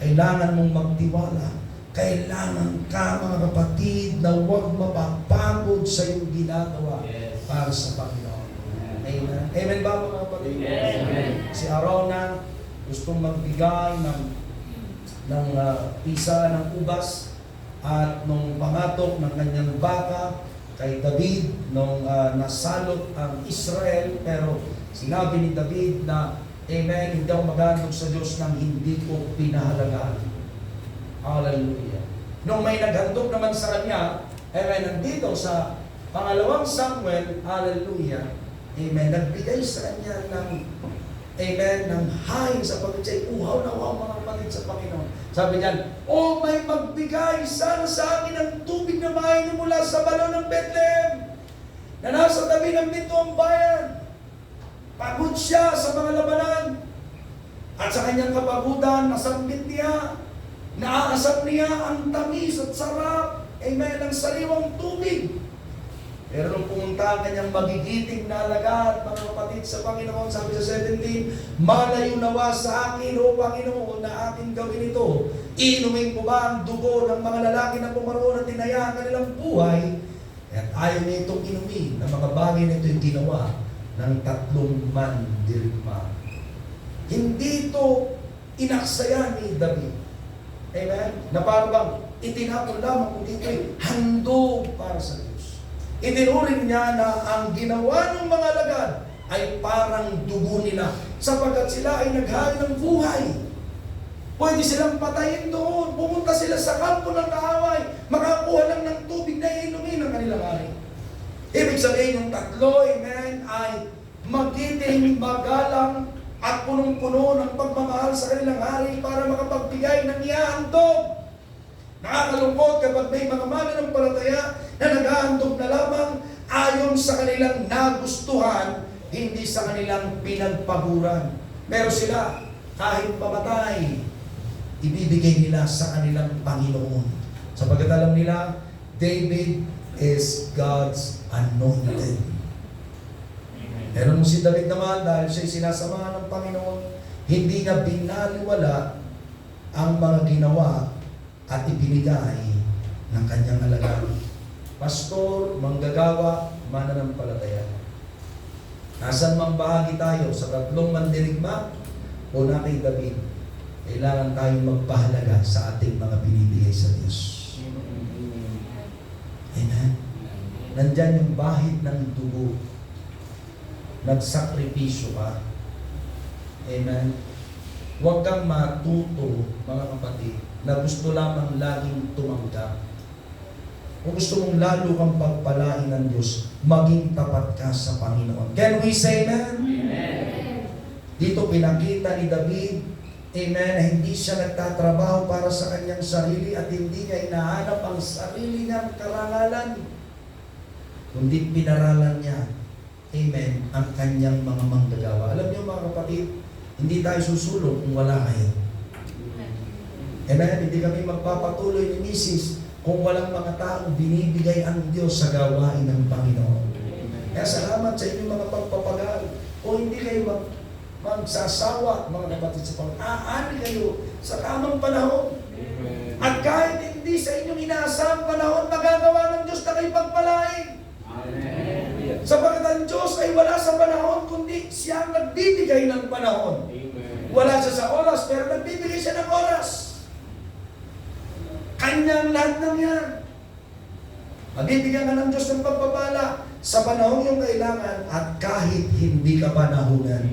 Kailangan mong magtiwala. Kailangan ka, mga kapatid, na huwag mapapagod sa iyong ginagawa para sa Panginoon. Amen. Amen ba, mga kapatid? Amen. Si Arona gustong magbigay ng pisa ng ubas at nung pangatok ng kanyang baka kay David nung nasalot ang Israel, pero sinabi ni David na, amen, hindi ako maghandog sa Diyos nang hindi ko pinahalagaan. Hallelujah. Nung may naghandog naman sa kanya, amen, nandito sa pangalawang Samuel, hallelujah, amen, nagbigay sa kanya ng, amen, ng hain sa pagkitsay, uhaw na uhaw mga kapatid sa Panginoon. Sabi niyan, oh, may magbigay sana sa akin ng tubig na mainom mula sa balon ng Bethlehem na nasa tabi ng pintong bayan. Pagod siya sa mga labanan at sa kanyang kapagudan, nasambit niya, naaasap niya ang tamis at sarap, amen, ng sariwang tubig. Pero nung pumunta ang kanyang magigiting na alagad, mga kapatid sa Panginoon, sabi sa 17, malayo nawa sa akin, O Panginoon, na ating gawin ito. Inumin ko ba ang dugo ng mga lalaki na pumaroon at tinaya ang kanilang buhay? At ayaw niya itong inumin na mga bagay na ito yung ginawa ng 3 mandirigma. Hindi ito inaksaya ni David. Amen? Na parang bang itinapon lamang kung ito'y handog para sa Diyos. Itinuring niya na ang ginawa ng mga alagad ay parang dugo nila sapagkat sila ay naghain ng buhay. Pwede silang patayin doon. Pumunta sila sa kampo ng kaaway. Makakuha lang ng tubig na inumin ng kanilang hari. Ibig sabihin yung 3, amen, ay magiting, magalang, at punong-puno ng pagmamahal sa kanilang hari para makapagbigay ng ihahandog. Nakakalungkot kapag may mga mananampalataya na naghahandog na lamang ayon sa kanilang nagustuhan, hindi sa kanilang pinagpaguran. Pero sila, kahit pamatay, ibibigay nila sa kanilang Panginoon. Sapagkat alam nila, David is God's anointed. Pero nung si David naman, dahil siya'y sinasamahan ng Panginoon, hindi niya binaliwala ang mga ginawa at ibinigay ng kanyang alagang pastor, manggagawa, mananampalataya. Nasaan mang bahagi tayo sa tatlong mandirigma o na kay David, kailangan tayong magpahalaga sa ating mga binibigay sa Diyos. Amen? Nandyan yung bahid ng dugo. Nagsakripisyo ka. Amen? Huwag kang matuto, mga kapatid, na gusto lamang laging tumanggap. Kung gusto mong lalo kang pagpalain ng Diyos, maging tapat ka sa Panginoon. Can we say amen? Amen. Dito pinakita ni David, amen, na hindi siya nagtatrabaho para sa kanyang sarili at hindi niya hinahanap ang sarili niyang karangalan, kundi pinaralan niya, amen, ang kanyang mga manggagawa. Alam niyo mga kapatid, hindi tayo susulong kung wala kayo. Amen, hindi kami magpapatuloy ni Mrs. kung walang mga taong binibigay ang Diyos sa gawain ng Panginoon. Kaya salamat sa inyong mga pagpapagal. Kung hindi kayo magsasawa, mga kapatid sa Panginoon, aani kayo sa tamang panahon. At kahit hindi sa inyong inaasahang panahon, magagawa ng Diyos na kayo pagpalain. Sapagkat ang Diyos ay wala sa panahon, kundi siya ang nagbibigay ng panahon. Wala siya sa oras, pero nagbibigay siya ng oras. Kanyang lahat ng yan. Mabibigyan ka ng Diyos ng pagpapala sa panahon yung kailangan at kahit hindi ka panahonan.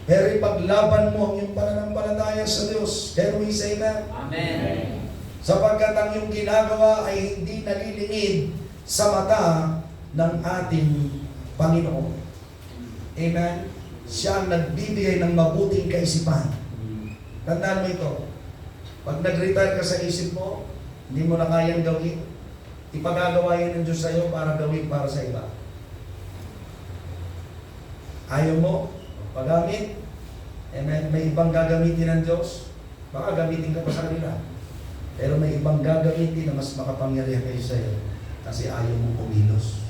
Pero ipaglaban mo ang iyong pananampalataya sa Diyos. Can we say that? Amen. Sapagkat ang iyong ginagawa ay hindi nalilingid sa mata ng ating Panginoon. Amen? Siya ang nagbibigay ng mabuting kaisipan. Tandaan mo ito. Pag nag-retire ka sa isip mo, hindi mo na kayang gawin, ipagagawa yan ng Diyos sa iyo para gawin para sa iba. Ayaw mo, paggamit, may ibang gagamitin ng Diyos, baka gamitin ka pa sa kanila. Pero may ibang gagamitin na mas makapangyarihan kayo sa iyo kasi ayaw mo kumilos.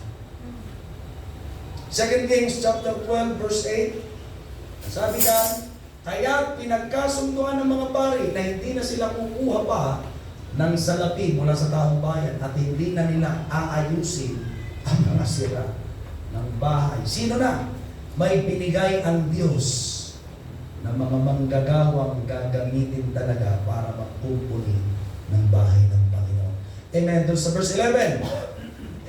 2 Kings chapter 12 verse 8, sabi ka, kaya pinagkasunduan ng mga pari na hindi na sila kukuha pa ng salapi mula sa taong bayan at hindi na nila aayusin ang mga sira ng bahay. Sino na? May binigay ang Diyos na mga manggagawang gagamitin talaga para magpupuli ng bahay ng Panginoon. Amen. Doon sa verse 11.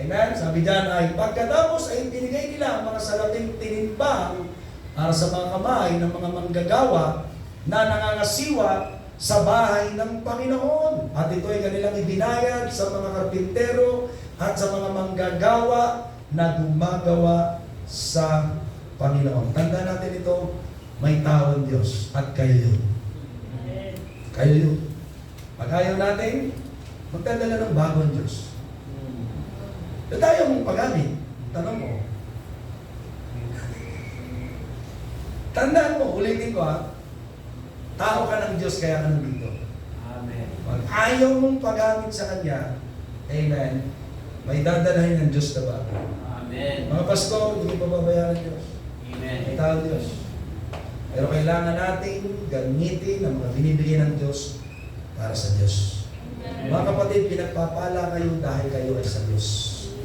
Amen. Sabi dyan ay pagkatapos ay binigay nila ang mga salaping tinimbang para sa mga kamay ng mga manggagawa na nangangasiwa sa bahay ng Panginoon. At ito ay kanilang ibinayad sa mga karpintero at sa mga manggagawa na gumagawa sa Panginoon. Tanda natin ito, may tao ang Diyos at kayo yun. Kayo yun. Pag ayaw natin, magdadala ng bago ang Diyos. At ayaw mong pag-amin. Tanong mo, tandaan mo, ulitin ko ha, tao ka ng Diyos kaya ka nandito. Amen. Pag ayaw mong paggamit sa Kanya, amen, may dadalhin ng Diyos na ba? Amen. Mga pastor, hindi mo pababayaan ng Diyos. Amen. May tao ng Diyos. Pero kailangan natin gamitin ang mga binibigay ng Diyos para sa Diyos. Mga kapatid, pinagpapala kayo dahil kayo ay sa Diyos.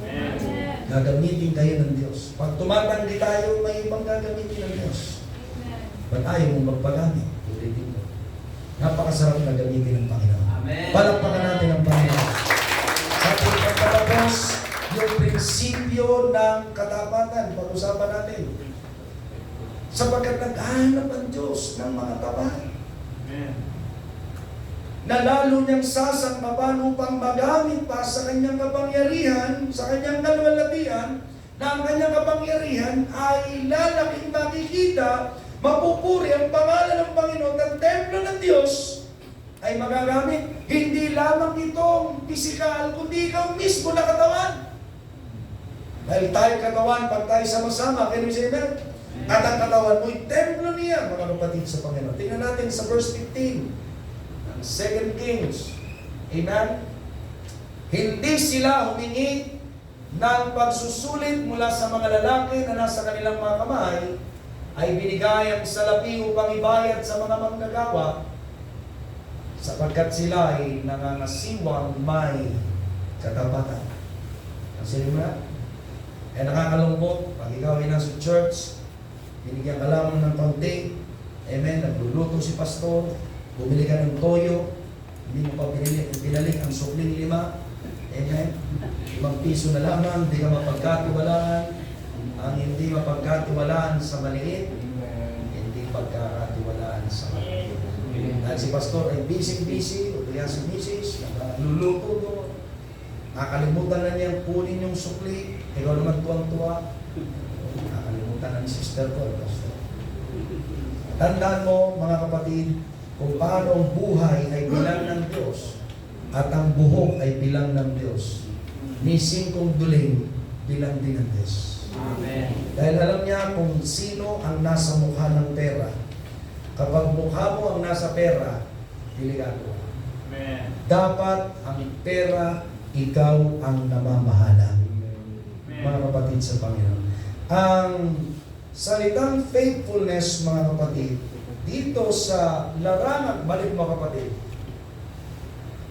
Amen. Gagamitin kayo ng Diyos. Pag tumatanggi tayo, may ibang gagamitin ng Diyos. Ba't ayaw mong magpagamit? Ulitin ko. Napakasarap na gamitin ng Panginoon. Amen. Palakpakan natin ang Panginoon. Sa ating pagtatapos, yung prinsipyo ng katapatan, pag-usapan natin. Sapagkat naghahanap ang Diyos ng mga tapat. Amen. Na lalo niyang sasangkapan upang magamit pa sa kanyang kapangyarihan, sa kanyang kalwalatian, na ang kanyang kapangyarihan ay lalaking makikita, mapupuri ang pangalan ng Panginoon at templo ng Diyos ay magagamit. Hindi lamang itong pisikal, kundi ikaw mismo na katawan. Dahil tayo katawan, pag tayo sama-sama, can we say that? At ang katawan mo'y templo niya, mga kapatid sa Panginoon. Tingnan natin sa verse 15. 2 Kings. Amen? Hindi sila humingi ng pagsusulit mula sa mga lalaki na nasa kanilang mga kamay, ay binigay ang salapi upang ibayad sa mga manggagawa sapagkat sila ay nangangasiwang may katapatan. Kasi mo na? Nakakalungkot, pag ikaw ay nasa church, binigyan ka lamang ng kaunti, amen, nagluluto si pastor, bumili ka ng toyo, hindi mo pa binalik ang sukling 5, amen, 5 piso na lamang, hindi ka mapagkatiwalaan, ang hindi mapagkatiwalaan sa maliit, hindi pagkakatiwalaan sa maliit. Dahil si pastor ay busy, o kaya si misis, nagluluto doon, nakalimutan na niyang kunin yung sukli, ikaw naman tuwang-tuwa, nakalimutan na ni sister ko, pastor. Tandaan mo, mga kapatid, kung paano ang buhay ay bilang ng Diyos at ang buhok ay bilang ng Diyos. Ni singkong duling bilang din ng Diyos. Amen. Dahil alam niya kung sino ang nasa mukha ng pera. Kapag mukha mo ang nasa pera, delikado. Amen. Dapat ang pera, ikaw ang namamahala. Mga kapatid sa Panginoon. Ang salitang faithfulness, mga kapatid, dito sa larangan, balik mo kapatid,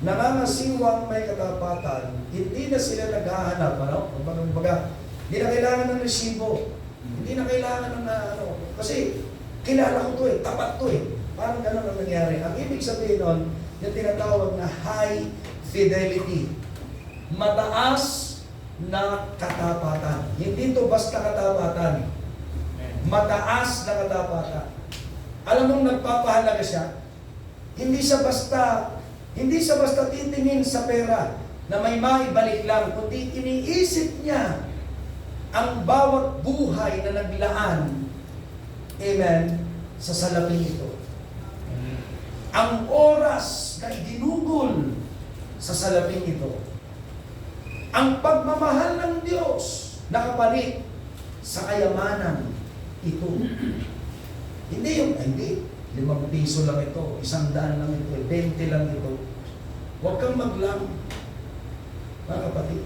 nangangasiwang may katapatan, hindi na sila naghahanap, ano? Kumbaga, hindi na kailangan ng resibo, hindi na kailangan ng kasi kilala ko to tapat to Parang gano'n ang nangyari. Ang ibig sabihin nun, yung tinatawag na high fidelity. Mataas na katapatan. Hindi to basta katapatan. Mataas na katapatan. Alam mong nagpapahalaga siya? Hindi siya basta titingin sa pera na may maibalik lang, kundi iniisip niya ang bawat buhay na naglaan, amen, sa salaping ito. Ang oras na iginugol sa salaping ito. Ang pagmamahal ng Diyos nakapalit sa kayamanan ito. Hindi, 5 piso lang ito, 100 lang ito, 20 lang ito. Huwag kang maglang, mga kapatid.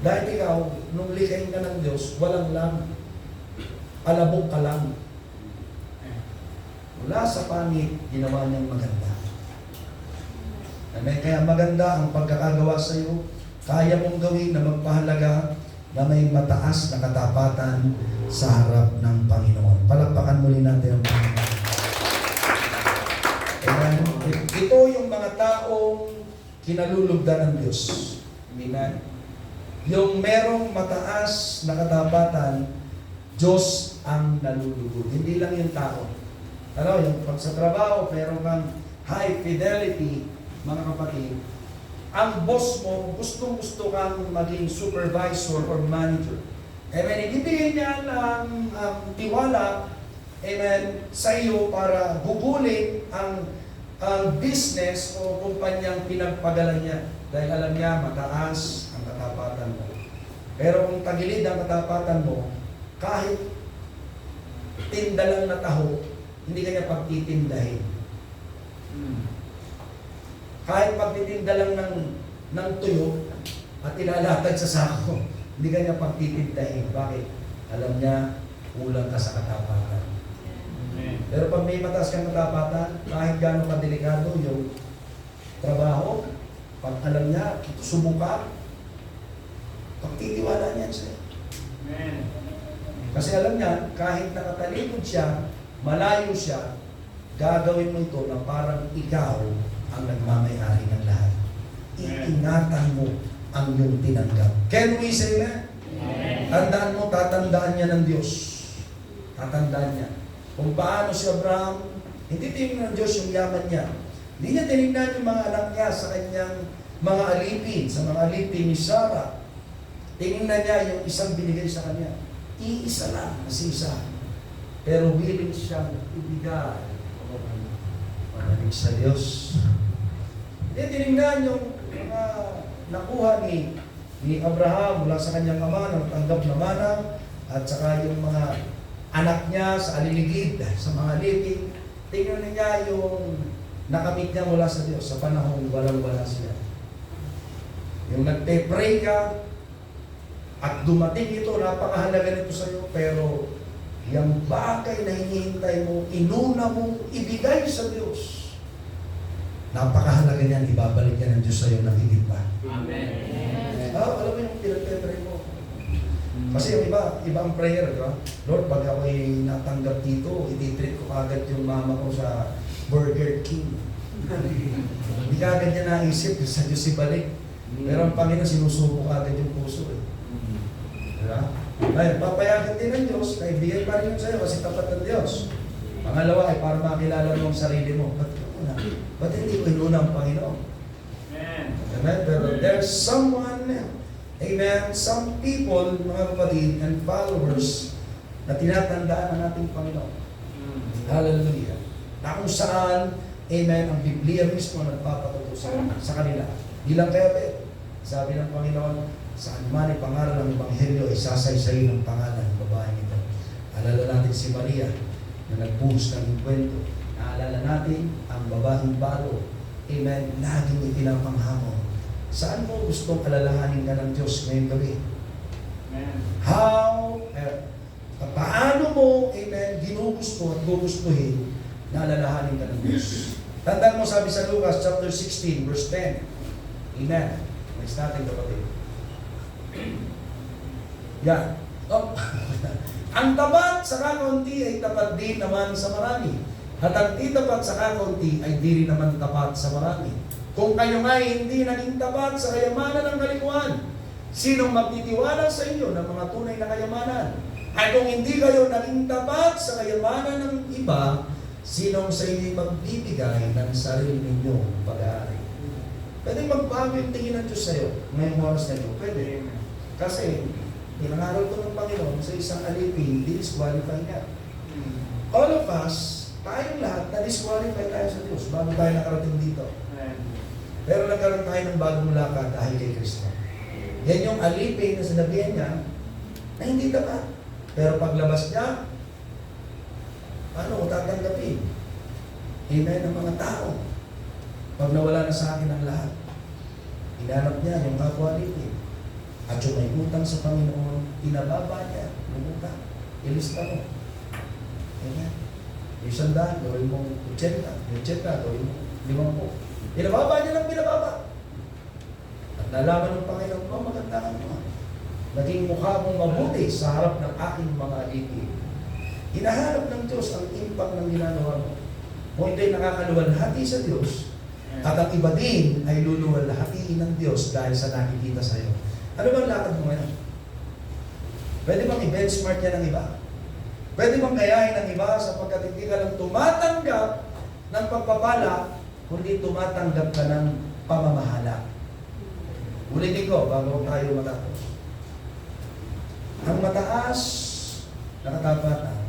Dahil ikaw, nung likayin ka ng Diyos, walang lang. Alabok ka lang. Mula sa pangit, ginawa niyang maganda. Amen. Kaya maganda ang pagkakagawa sa iyo. Kaya mong gawin na magpahalaga na may mataas na katapatan sa harap ng Panginoon. Palakpakan muli natin ang Panginoon. Amen. Ito yung mga taong kinalulugdan ng Diyos. Amen. Yung merong mataas na katapatan, Diyos ang nalulugod. Hindi lang yung tao. Ano, yung pag sa trabaho, meron kang high fidelity, mga kapatid, ang boss mo, gustong-gusto kang maging supervisor or manager. Amen. Ibibigay niya ng tiwala, amen, sa iyo para gugulin ang business o kumpanyang pinagpagalan niya. Dahil alam niya, mataas ang katapatan mo. Pero kung tagilid ang katapatan mo, kahit tinda lang na taho, hindi ka niya pagtitindahin. Kahit pagtitinda lang ng tuyo at ilalatag sa sako, hindi ka niya pagtitindahin. Bakit? Alam niya, kulang ka sa katapatan. Pero pag may mataas kang katapatan, kahit gano'ng kadelikado yung trabaho, pag alam niya, subukan, pagtitiwala niya sa'yo. Kasi alam niya, kahit nakatalikod siya, malayo siya, gagawin mo ito na parang ikaw ang nagmamayari ng lahat. Iingatan mo ang iyong tinanggap. Can we say that? Tandaan mo, tatandaan niya ng Diyos. Tatandaan niya. Kung paano si Abraham, hindi tinignan ng Diyos yung yaman niya. Hindi niya tinignan yung mga anak niya sa kanyang mga alipin, sa mga alipin ni Sarah. Tinignan niya yung isang binigay sa kanya. Iisa lang, kasi isa. Pero willing siyang ibigay. Maraming sa Diyos. Hindi tinignan yung mga nakuha ni Abraham mula sa kanyang ama na tanggap na mana at saka yung mga anak niya sa aliligid, sa mga alipin. Tingnan niya yung nakamit niya mula sa Diyos sa panahon walang-wala siya. Yung nagpe-pray ka at dumating ito, napakahalaga nito sa iyo, pero yung bagay na hinihintay mo, inuna mong ibigay sa Diyos. napakahalaga niyan, ibabalik yan ng Diyos sa'yo ng higit pa. Amen. Alam mo yung pinag-pray mo. Kasi yung iba ang prayer, di ba? Lord, pag ako'y natanggap dito, ititreat ko agad yung mama ko sa Burger King. Hindi ka agad niya naisip, sa Diyos ibalik. Pero ang Panginoon, sinusubo agad yung puso eh. Di ba? Ngayon, papayagan din ng Diyos, na ibigay pa rin yun sa'yo kasi tapat ng Diyos. Pangalawa ay para makilala mo ang sarili mo. Ba't hindi ko inuna ang Panginoon? Amen? Pero there's someone, amen, some people, mga kapatid, and followers, na tinatandaan ang ating Panginoon. Hallelujah. Na kung saan, amen, ang Biblia mismo nagpapatuto sa kanila. Bilang kaya, sabi ng Panginoon, saan man ay pangalan ng Ebanghelyo, isasaysayin ang pangalan ng babaeng ito. Alala natin si Maria, na nagbuhos ng kwento. Naalala natin ang babaeng balo. Amen. Laging ipinapanghamon. Saan mo gustong alalahanin ka ng Diyos ngayong gabi? Paano mo, amen, ginugusto at gugustuhin na alalahanin ka ng Diyos? Tandaan mo, sabi sa Lucas chapter 16, verse 10. Amen. Next natin, kapatid. Yan. Oh. Ang tapat sa kakaunti ay tapat din naman sa marami. At ang di tapat sa kakaunti ay di rin naman tapat sa marami. Kung kayo nga hindi naging tapat sa kayamanan ng kalikuan, sinong magtitiwala sa inyo ng mga tunay na kayamanan? At kung hindi kayo naging tapat sa kayamanan ng iba, sinong sa inyo magbibigay ng sarili ninyong pag-aari? Pwede magbago yung tingin ng Diyos sa'yo ngayong oras na ito. Pwede. Kasi, pinangaral ko ng Panginoon sa isang alipin, disqualify niya. All of us, tayong lahat, na-disqualify tayo sa Diyos bago tayo nakarating dito. Pero nagkaroon tayo ng bagong lakad dahil kay Kristo. Yan yung alipin na sinabihan niya na hindi tapat. Pero paglabas niya, paano ko tatanggapin? Amen ang mga tao. Pag nawala na sa akin ang lahat, hinanap niya yung kapwa alipin. At yung may utang sa Panginoon, tinababa niya, lumutang, ilista mo. Amen. Yung 100, gawin mo 80, yung 80, gawin mo 50. Pinababa niya lang pinababa. At nalaman ng Panginoon, maganda ka naman. Naging mukha mong mabuti sa harap ng aking mga alipin. Hinahanap ng Diyos ang impact ng ginagawa mo. Kung hindi nakakaluwalhati sa Diyos, at ang iba din ay luluwalhatiin ng Diyos dahil sa nakikita sa iyo. Ano bang lakad mo ngayon? Pwede bang i-benchmark yan ng iba? Pwede bang kayahin ng iba sapagkat hindi ka lang tumatanggap ng pagpapala, kundi tumatanggap ka ng pamamahala. Ulitin ko bago tayo matapos. Ang mataas na katapatan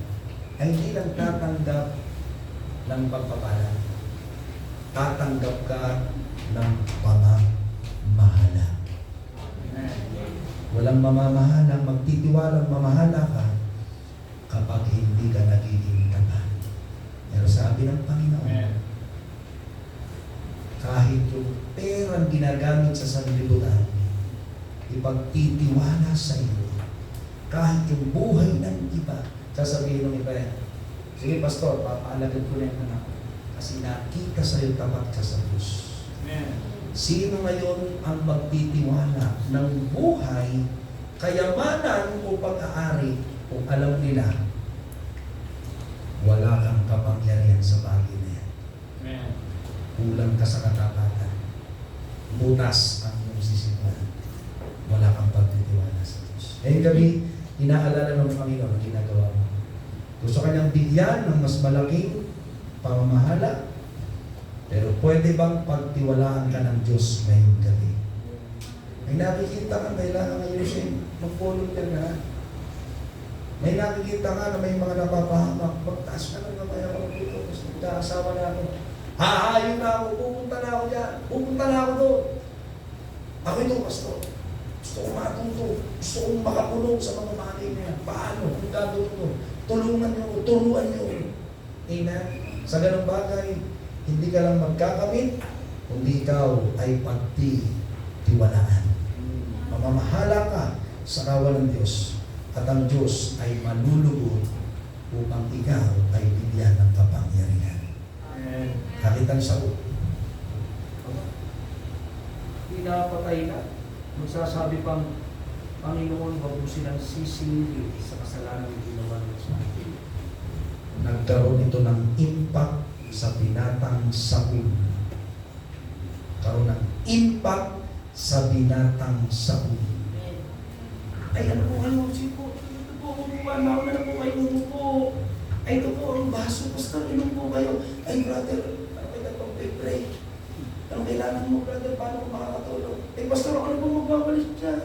ay hindi lang tatanggap ng pagpapala. Tatanggap ka ng pamamahala. Walang mamamahala, magtitiwalang mamahala ka kapag hindi ka nagiging tapat. Pero sabi ng Panginoon, kahit yung perang ginagamit sa sanlibutan, ipagtitiwala sa iyo. Kahit yung buhay ng iba, sasabihin ng iba yan, sige pastor, papaalagad ko na yung anak ko. Kasi nakita sa iyo tapat ka sa Diyos. Sino ngayon ang magtitiwala ng buhay, kayamanan o pag-aari kung alam nila wala kang kapangyarihan sa bagay na yan? Kulang ka sa katapatan. Butas ang iyong sisimulan. Wala kang pagtitiwala sa Diyos. Ngayon gabi, inaalala ng Panginoon ang ginagawa mo. Gusto kanyang bigyan ng mas malaking pamamahala, pero pwede bang pagtiwalaan ka ng Diyos ngayong gabi? May nakikita ka, kailangan ngayon siya mag-volunteer na. May nakikita ka na may mga napapahamak, magtaas ka ng kamay ako dito, gusto magkakasawa na ako. Hahayon na ako, pupunta na ako dyan, pupunta na ako doon. Ako ito, pastor. Gusto kong matuto, gusto kong makakulong sa mga bagay na yan. Paano? Kung gagawin ko, tulungan niyo, turuan niyo. Amen? Sa ganung bagay, hindi ka lang magkakamit, kundi ikaw ay pagtitiwalaan. Mamamahala ka sa kawan ng Diyos, at ang Diyos ay malulugod upang ikaw ay bigyan ng kapangyarihan. Nakita niyo sa patay na. Magsasabi pang, Panginoon, wag mo silang sisingilin sa kasalanan ng ginawa nila sa akin. Nagkaroon ito ng impact sa binatang Saul. Karoon ng impact sa binatang Saul. Ay, ano po, sipo, ito po, umupuan na ako na po kayo, umupo. Ay, ito po ang baso, pastor, inom po kayo. Ay, brother, ano kayo nagpag-pray? Anong kailangan mo, brother, paano ko makakatulog? Eh, pastor, ako na po magbabalik dyan.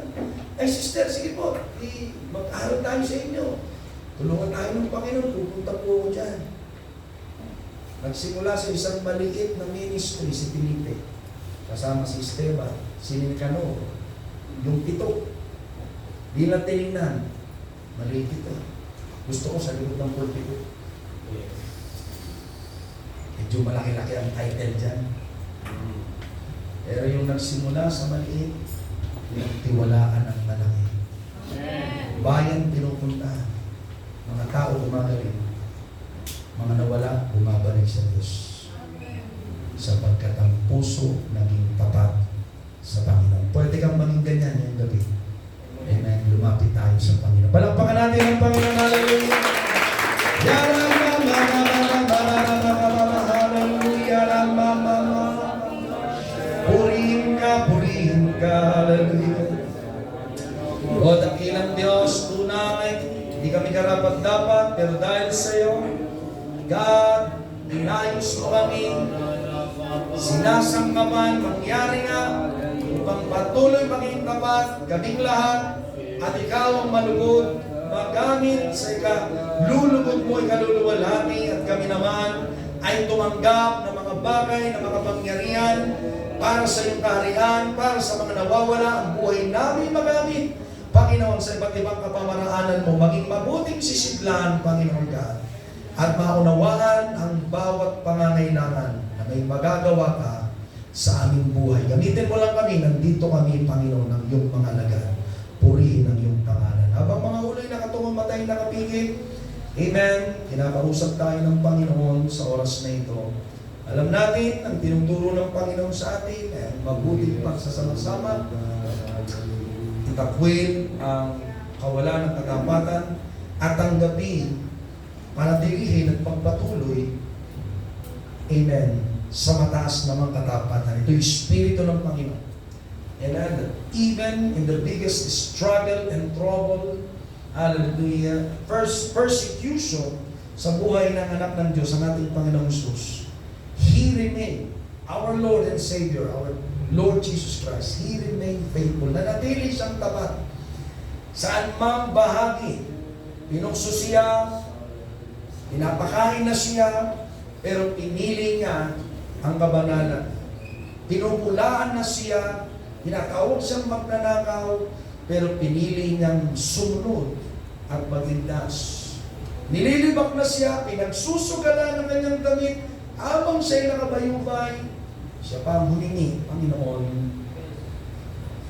Ay, sister, sige po, mag-aral tayo sa inyo. Tulungan tayo ng Panginoon, pupunta po ako dyan. Nagsimula sa isang maliit na ministry si Felipe. Kasama si Esteban, si Nicano, yung pito. Di lang tinignan, maliit ito. Gusto ko sa likod ng pulpito. Medyo malaki-laki ang title dyan. Pero yung nagsimula sa maliit, pinagtiwalaan ng malaki. Bayan pinupuntahan. Mga tao gumagaling. Mga nawala, bumabalik sa Diyos. Sapagkat ang puso naging tapat sa Panginoon. Pwede kang maging ganyan ngayong gabi. Amen. Lumapit tayo sa Panginoon. Palakpakan natin ang Panginoon. Hallelujah. Purihin ka. Hallelujah. O dakilang Diyos, tunay, hindi kami karapat-dapat, pero dahil sa iyo, God, inayos mo kami, sinasangkapan, mangyari nga, upang patuloy maging tapat, kaming lahat, at ikaw ang malugod, magamit sa lulugod mo, ikaluluwalhati, at kami naman ay tumanggap ng mga bagay na makapangyarihan para sa iyong kaharian, para sa mga nawawala, ang buhay namin magamit, Panginoon, sa iba't ibang kapamaraanan mo, maging mabuting sisidlan, Panginoon God, at maunawaan ang bawat pangangailangan na may magagawa ka sa aming buhay. Gamitin mo lang kami, nandito kami, Panginoon, ng iyong mga alagad. Purihin ang iyong pangalan. Habang mga uloy na katungong matay nakapigil, Amen, kinakausap tayo ng Panginoon sa oras na ito. Alam natin, ang tinuturo ng Panginoon sa atin ay mabuting pagsasama-sama, itakwil ang kawalan ng katapatan, at tanggapin, panatilihin at pagpatuloy, amen, sa mataas namang katapatan. Ito yung Espiritu ng Panginoon. And even in the biggest struggle and trouble, hallelujah, persecution sa buhay ng anak ng Diyos, ang ating Panginoong Jesus, He remained, our Lord and Savior, our Lord Jesus Christ, He remained faithful. Nanatili siyang tapat. Saan mang bahagi, pinukso siya, pinapakain na siya, pero pinili niya ang kabanalan. Pinupulaan na siya, tinatawag siyang magnanakaw, pero pinili niyang sumunod at magligtas. Nililibak na siya, pinagsusugalan ng kanyang damit, habang siya'y nakabayubay, siya pa ang humingi, Panginoon,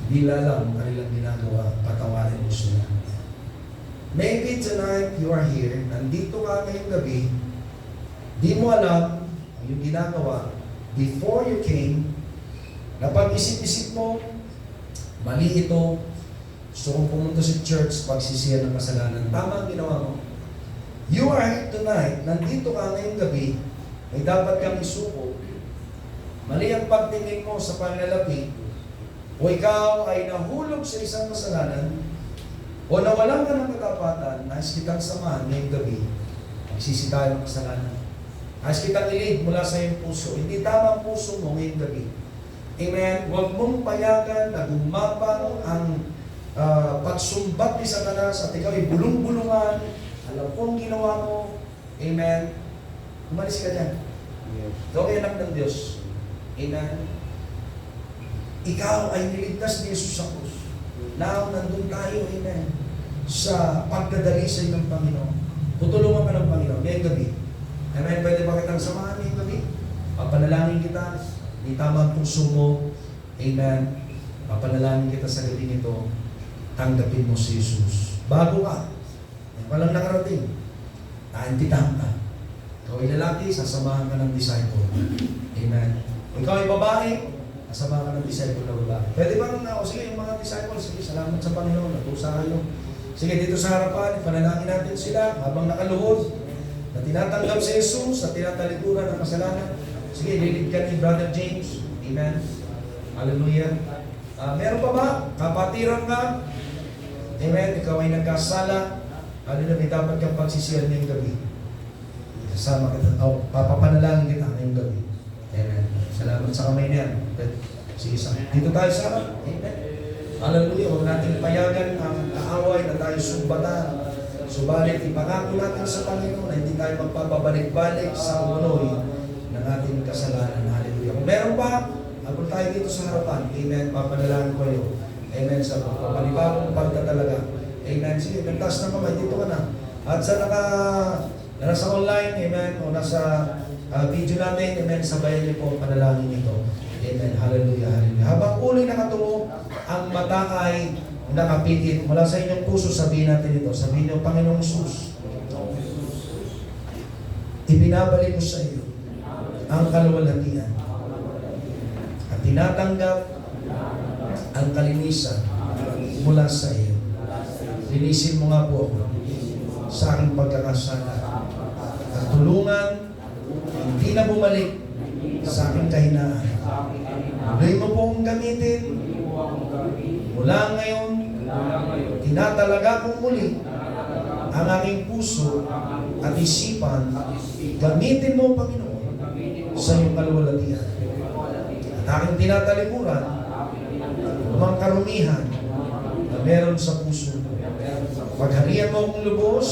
hindi lang kanilang ginagawa, patawarin mo sila. Maybe tonight you are here, nandito ka ngayong gabi, di mo alam ang yung ginagawa before you came, napag-isip-isip mo, mali ito, gusto kong pumunta sa church, pagsisiyan ng kasalanan, tama ang ginawa mo. You are here tonight, nandito ka ngayong gabi, may dapat kang isuko, mali ang pagtingin mo sa panlalapit, o ikaw ay nahulog sa isang kasalanan, o nawalan ka ng katapatan, nais kitang samahan ngayong gabi, magsisi tayo ng kasalanan. Nais kitang ilid mula sa iyong puso, hindi tama ang puso mo ngayong gabi. Amen? Huwag mong payagan na gumapang ang pagsumbat ni Satanas at ikaw ay bulong-bulungan, alam kong ginawa mo. Amen? Umalis ka dyan. Ikaw ay anak ng Diyos. Amen? Ikaw ay niligtas ni Jesus sa krus. Now, nandun tayo, amen, sa pagdadalisay ng Panginoon. Tutulungan ka ng Panginoon ngayong gabi. Amen? Pwede ba kitang samahan ngayong gabi? Papanalangin kita. Di tama ang puso mo. Amen? Papanalangin kita sa gabi nito. Tanggapin mo si Jesus. Bago ka. Walang nakarating. Naintindahan ka. Ikaw ay lalaki, sasamahan ka ng disciple. Amen. Ikaw ay babae, Kasama ka ng disciple na babae. Pwede bang sige, yung mga disciple, sige, salamat sa Panginoon, natusahan nyo. Sige, dito sa harapan, ipanalangin natin sila habang nakaluhod, na tinatanggap si Jesus, na tinatalikuran ng kasalanan. Sige, lilid ka ni Brother James. Amen. Hallelujah. Meron pa ba? Kapatiran ka? Amen. Ikaw ay nagkasala. Hallelujah. May dapat kang pagsisiyan ngayong gabi. Kasama kita. Papapanalangin kita ngayong gabi. Amen. Salamat sa kamay niyan. Sige, dito tayo sa harap. Amen. Hallelujah. Huwag natin payagan ang kaaway na tayo sumbatan. Subalit, ipangako natin sa Panginoon na hindi tayo magpapabalik-balik sa unoy ng ating kasalanan. Hallelujah. Kung meron pa, habang tayo dito sa harapan, amen, papanalangin ko kayo. Amen, sa panibagong pagtatalaga. Amen. Sige, nagtaas na kamay, dito ka na. At sa nasa online, amen, o nasa video natin, amen, sabayan niyo po ang panalangin nito. Amen. Hallelujah. Hallelujah. Habang uli nakatulo, ang mata ay nakapitit. Mula sa inyong puso, sabihin natin ito. Sabihin niyo, Panginoong Jesus, ibinabalik mo sa iyo ang kaluwalhatian at tinatanggap ang kalinisan mula sa iyo. Linisin mo nga po ako sa aking pagkakasala at tulungan hindi na bumalik sa aking kahinaan. Tuloy mo pong gamitin mula ngayon, tinatalaga kong muli ang aking puso at isipan. Gamitin mo, Panginoon, sa iyong kaluwalhatian. At aking tinatalikuran ang karumihan na meron sa puso mo. Pagharian mo akong lubos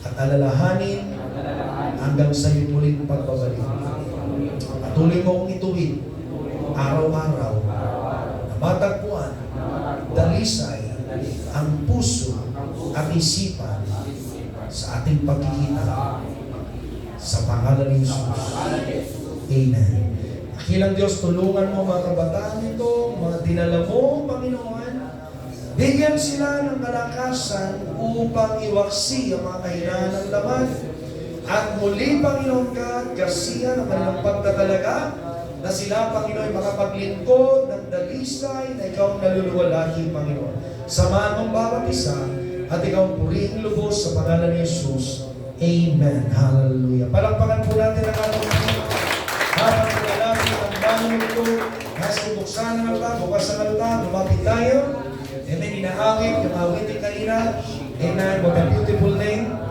at alalahanin hanggang sa iyong muling pagbabalik. Patuloy mo akong ituwid araw-araw na matagpuan, dalisay ang puso at isipan sa ating pagkikita sa pangalan ni Jesus. Amen. Dakilang Diyos, tulungan mo mga kabataan nito, mga dinala mo, Panginoon. Bigyan sila ng kalakasan upang iwaksi ang mga kahinaan ng laman. At muli, Panginoon ka, kasihan ang kanilang pagtatalaga na sila, Panginoon, makapaglingkod ng dalisay na ikaw ang naluluwalhati, Panginoon. Samahan mong bawat isa at ikaw purihin lubos sa pangalan ni Jesus. Amen. Hallelujah. Palakpakan po natin ang ating Panginoon. Habang nalalapit ang banyo nito, nasa buksan ng altar, bukas ang altar, lumapit tayo. Amen. Inaangit, yung awitin kanina. Amen. What a beautiful name.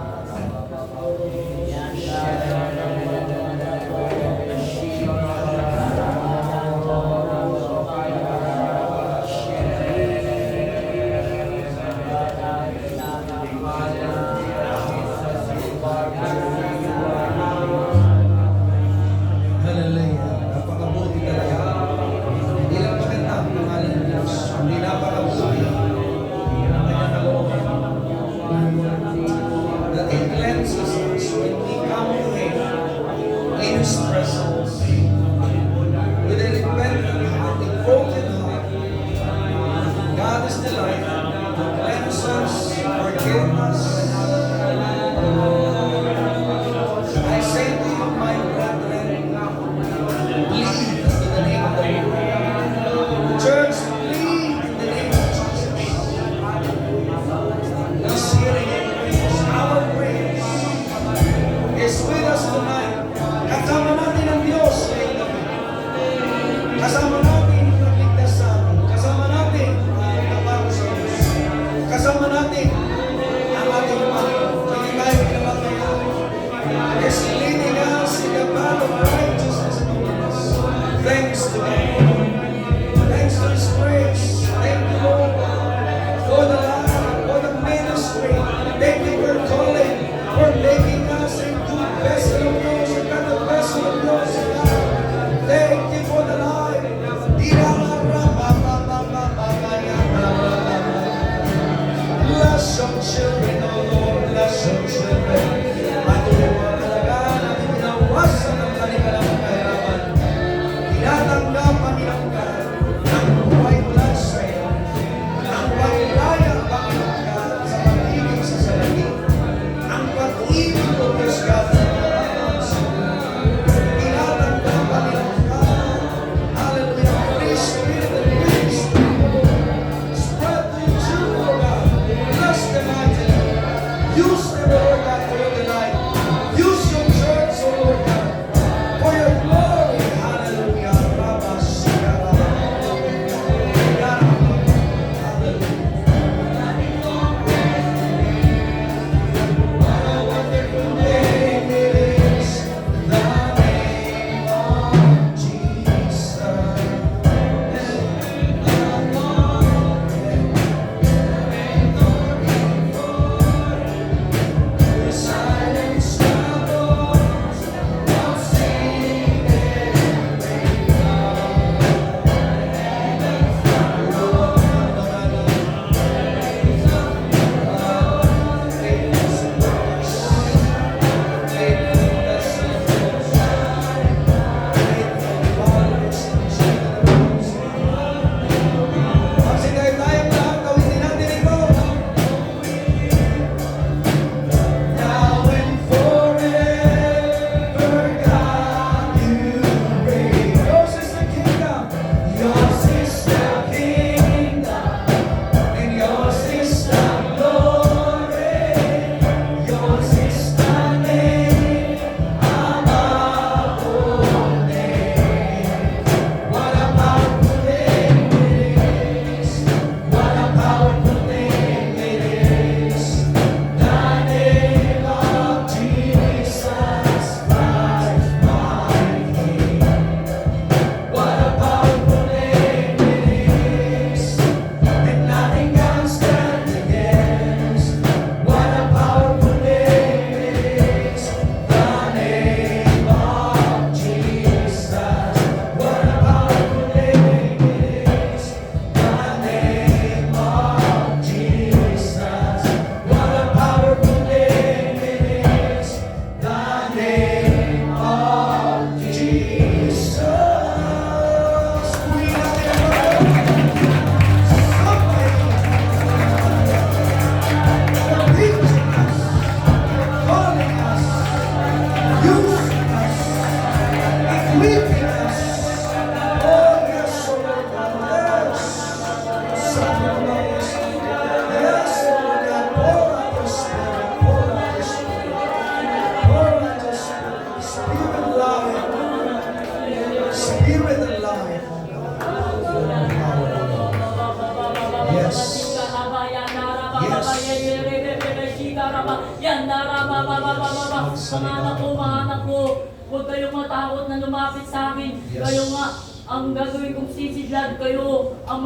salita mga anak ko, huwag kayong matakot na lumapit sa akin. Yes. Kayo nga, ang gagawin kong sisidlad, kayo ang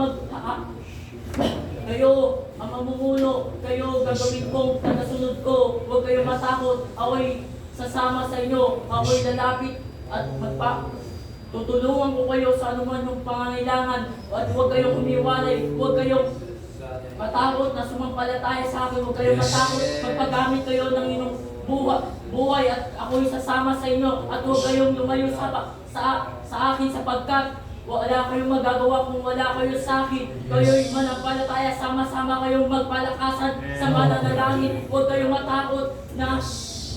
kayo ang mamumuno, kayo gagawin kong tagasunod ko. Huwag kayong matakot, ako'y sasama sa inyo, ako'y lalapit at tutulungan ko kayo sa anuman yung pangangailangan at huwag kayong umiwalay, huwag kayong matakot na sumampalataya sa akin, huwag kayong matakot, magpagamit kayo ng inyong buhay at ako'y sasama sa inyo at huwag kayong lumayo sa akin sapagkat wala kayong magagawa kung wala kayo sa akin. Kayo'y manampalataya, sama-sama kayong magpalakasan sa mananalangin. Huwag kayong matakot na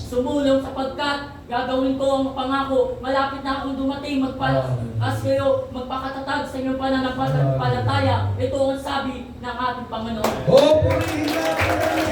sumulong sapagkat gagawin ko ang pangako. Malapit na akong dumating, magpalakas kayo, magpakatatag sa inyong pananampalataya. Ito ang sabi ng ating Panginoon. Oh, purihin natin ang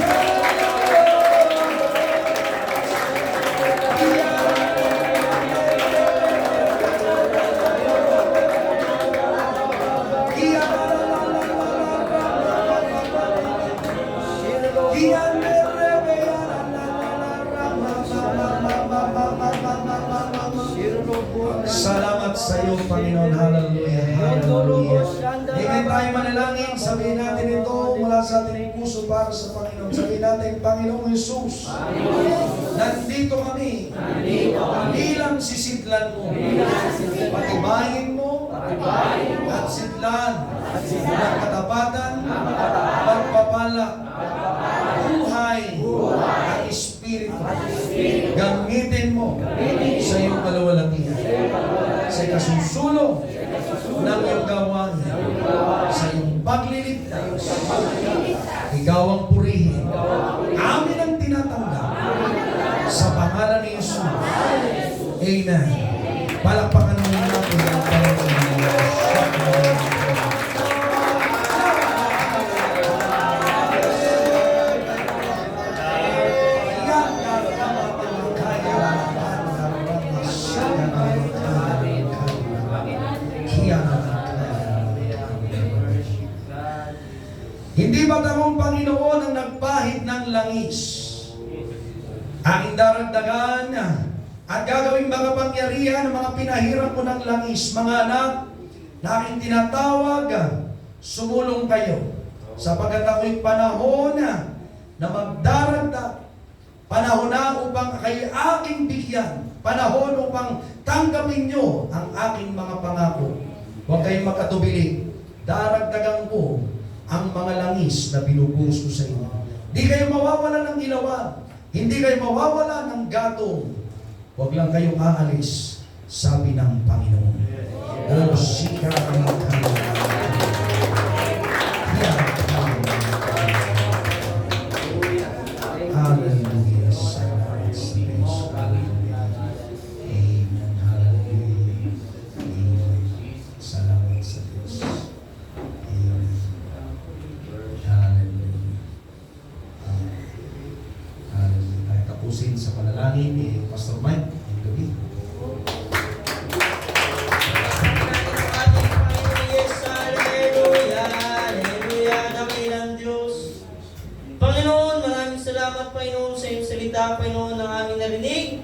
Salamat sa iyo, Panginoon. Hallelujah. Hallelujah. Hingay tayo manalangin. Sabihin natin ito mula sa ating puso para sa Panginoon. Sabihin natin, Panginoong Jesus, nandito kami bilang sisidlan mo. Patibayin mo at sidlan ng katapatan, pagpapala, buhay at Espiritu. Gamitin mo sa iyong kaluwalhatian, sa kasusulong ng iyong gawain, sa iyong pagliligtas. Ikaw ang purihin. Amin ang tinatanggap sa pangalan ni Jesus. Amen. Palakpakan mo natin ang Panginoon. Hindi ba tamong Panginoon ang nagpahid ng langis? Aking daragdagan at gagawing mga pangyarihan ng mga pinahirap ko ng langis. Mga anak na aking tinatawag, sumulong kayo sapagkat ako'y panahon na magdaragdag. Panahon na upang kayo aking bigyan. Panahon upang tanggapin nyo ang aking mga pangako. Huwag kayong makatubili. Daragdagan ko ang mga langis na binubuhos ko sa inyo. Hindi kayo mawawala ng ilawan. Hindi kayo mawawala ng gatong. Huwag lang kayong aalis, sabi ng Panginoon. O sika ang Hallelujah. Salamat sa Diyos. Hallelujah. Amen. Hallelujah. Amen. Salamat sa Diyos. Amen. Hallelujah. Hallelujah. Tayo tapusin sa panalangin ni Pastor Mike. Ang gabi. Panginoon, maraming salamat, Panginoon, sa iyong salita, Panginoon, na aming narinig.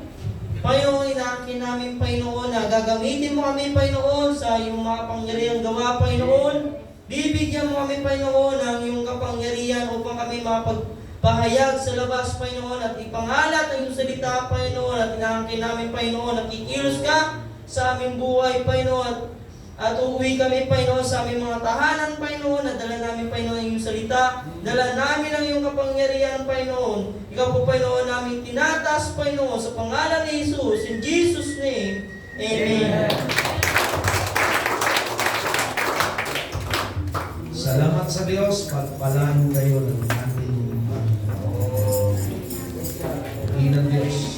Panginoon, inaangkin namin, Panginoon, na gagamitin mo kami, Panginoon, sa iyong mga pangyarihang gawa, Panginoon. Bibigyan mo kami, Panginoon, ng iyong kapangyarihan upang kami mapagpahayag sa labas, Panginoon, at ipangalat ang iyong salita, Panginoon, at inaangkin namin, Panginoon, na kikilos ka sa aming buhay, Panginoon, at uuwi kami, Panginoon, sa aming mga tahanan, Panginoon, at dala namin, Panginoon, ang iyong salita. Dala namin ang iyong kapangyarihan, Panginoon. Ikaw po, Panginoon, namin tinataas, Panginoon, sa pangalan ni Jesus. In Jesus' name, Amen. Salamat sa Diyos. Pagpalaan kayo ng ating Panginoon. Purihin ng Diyos.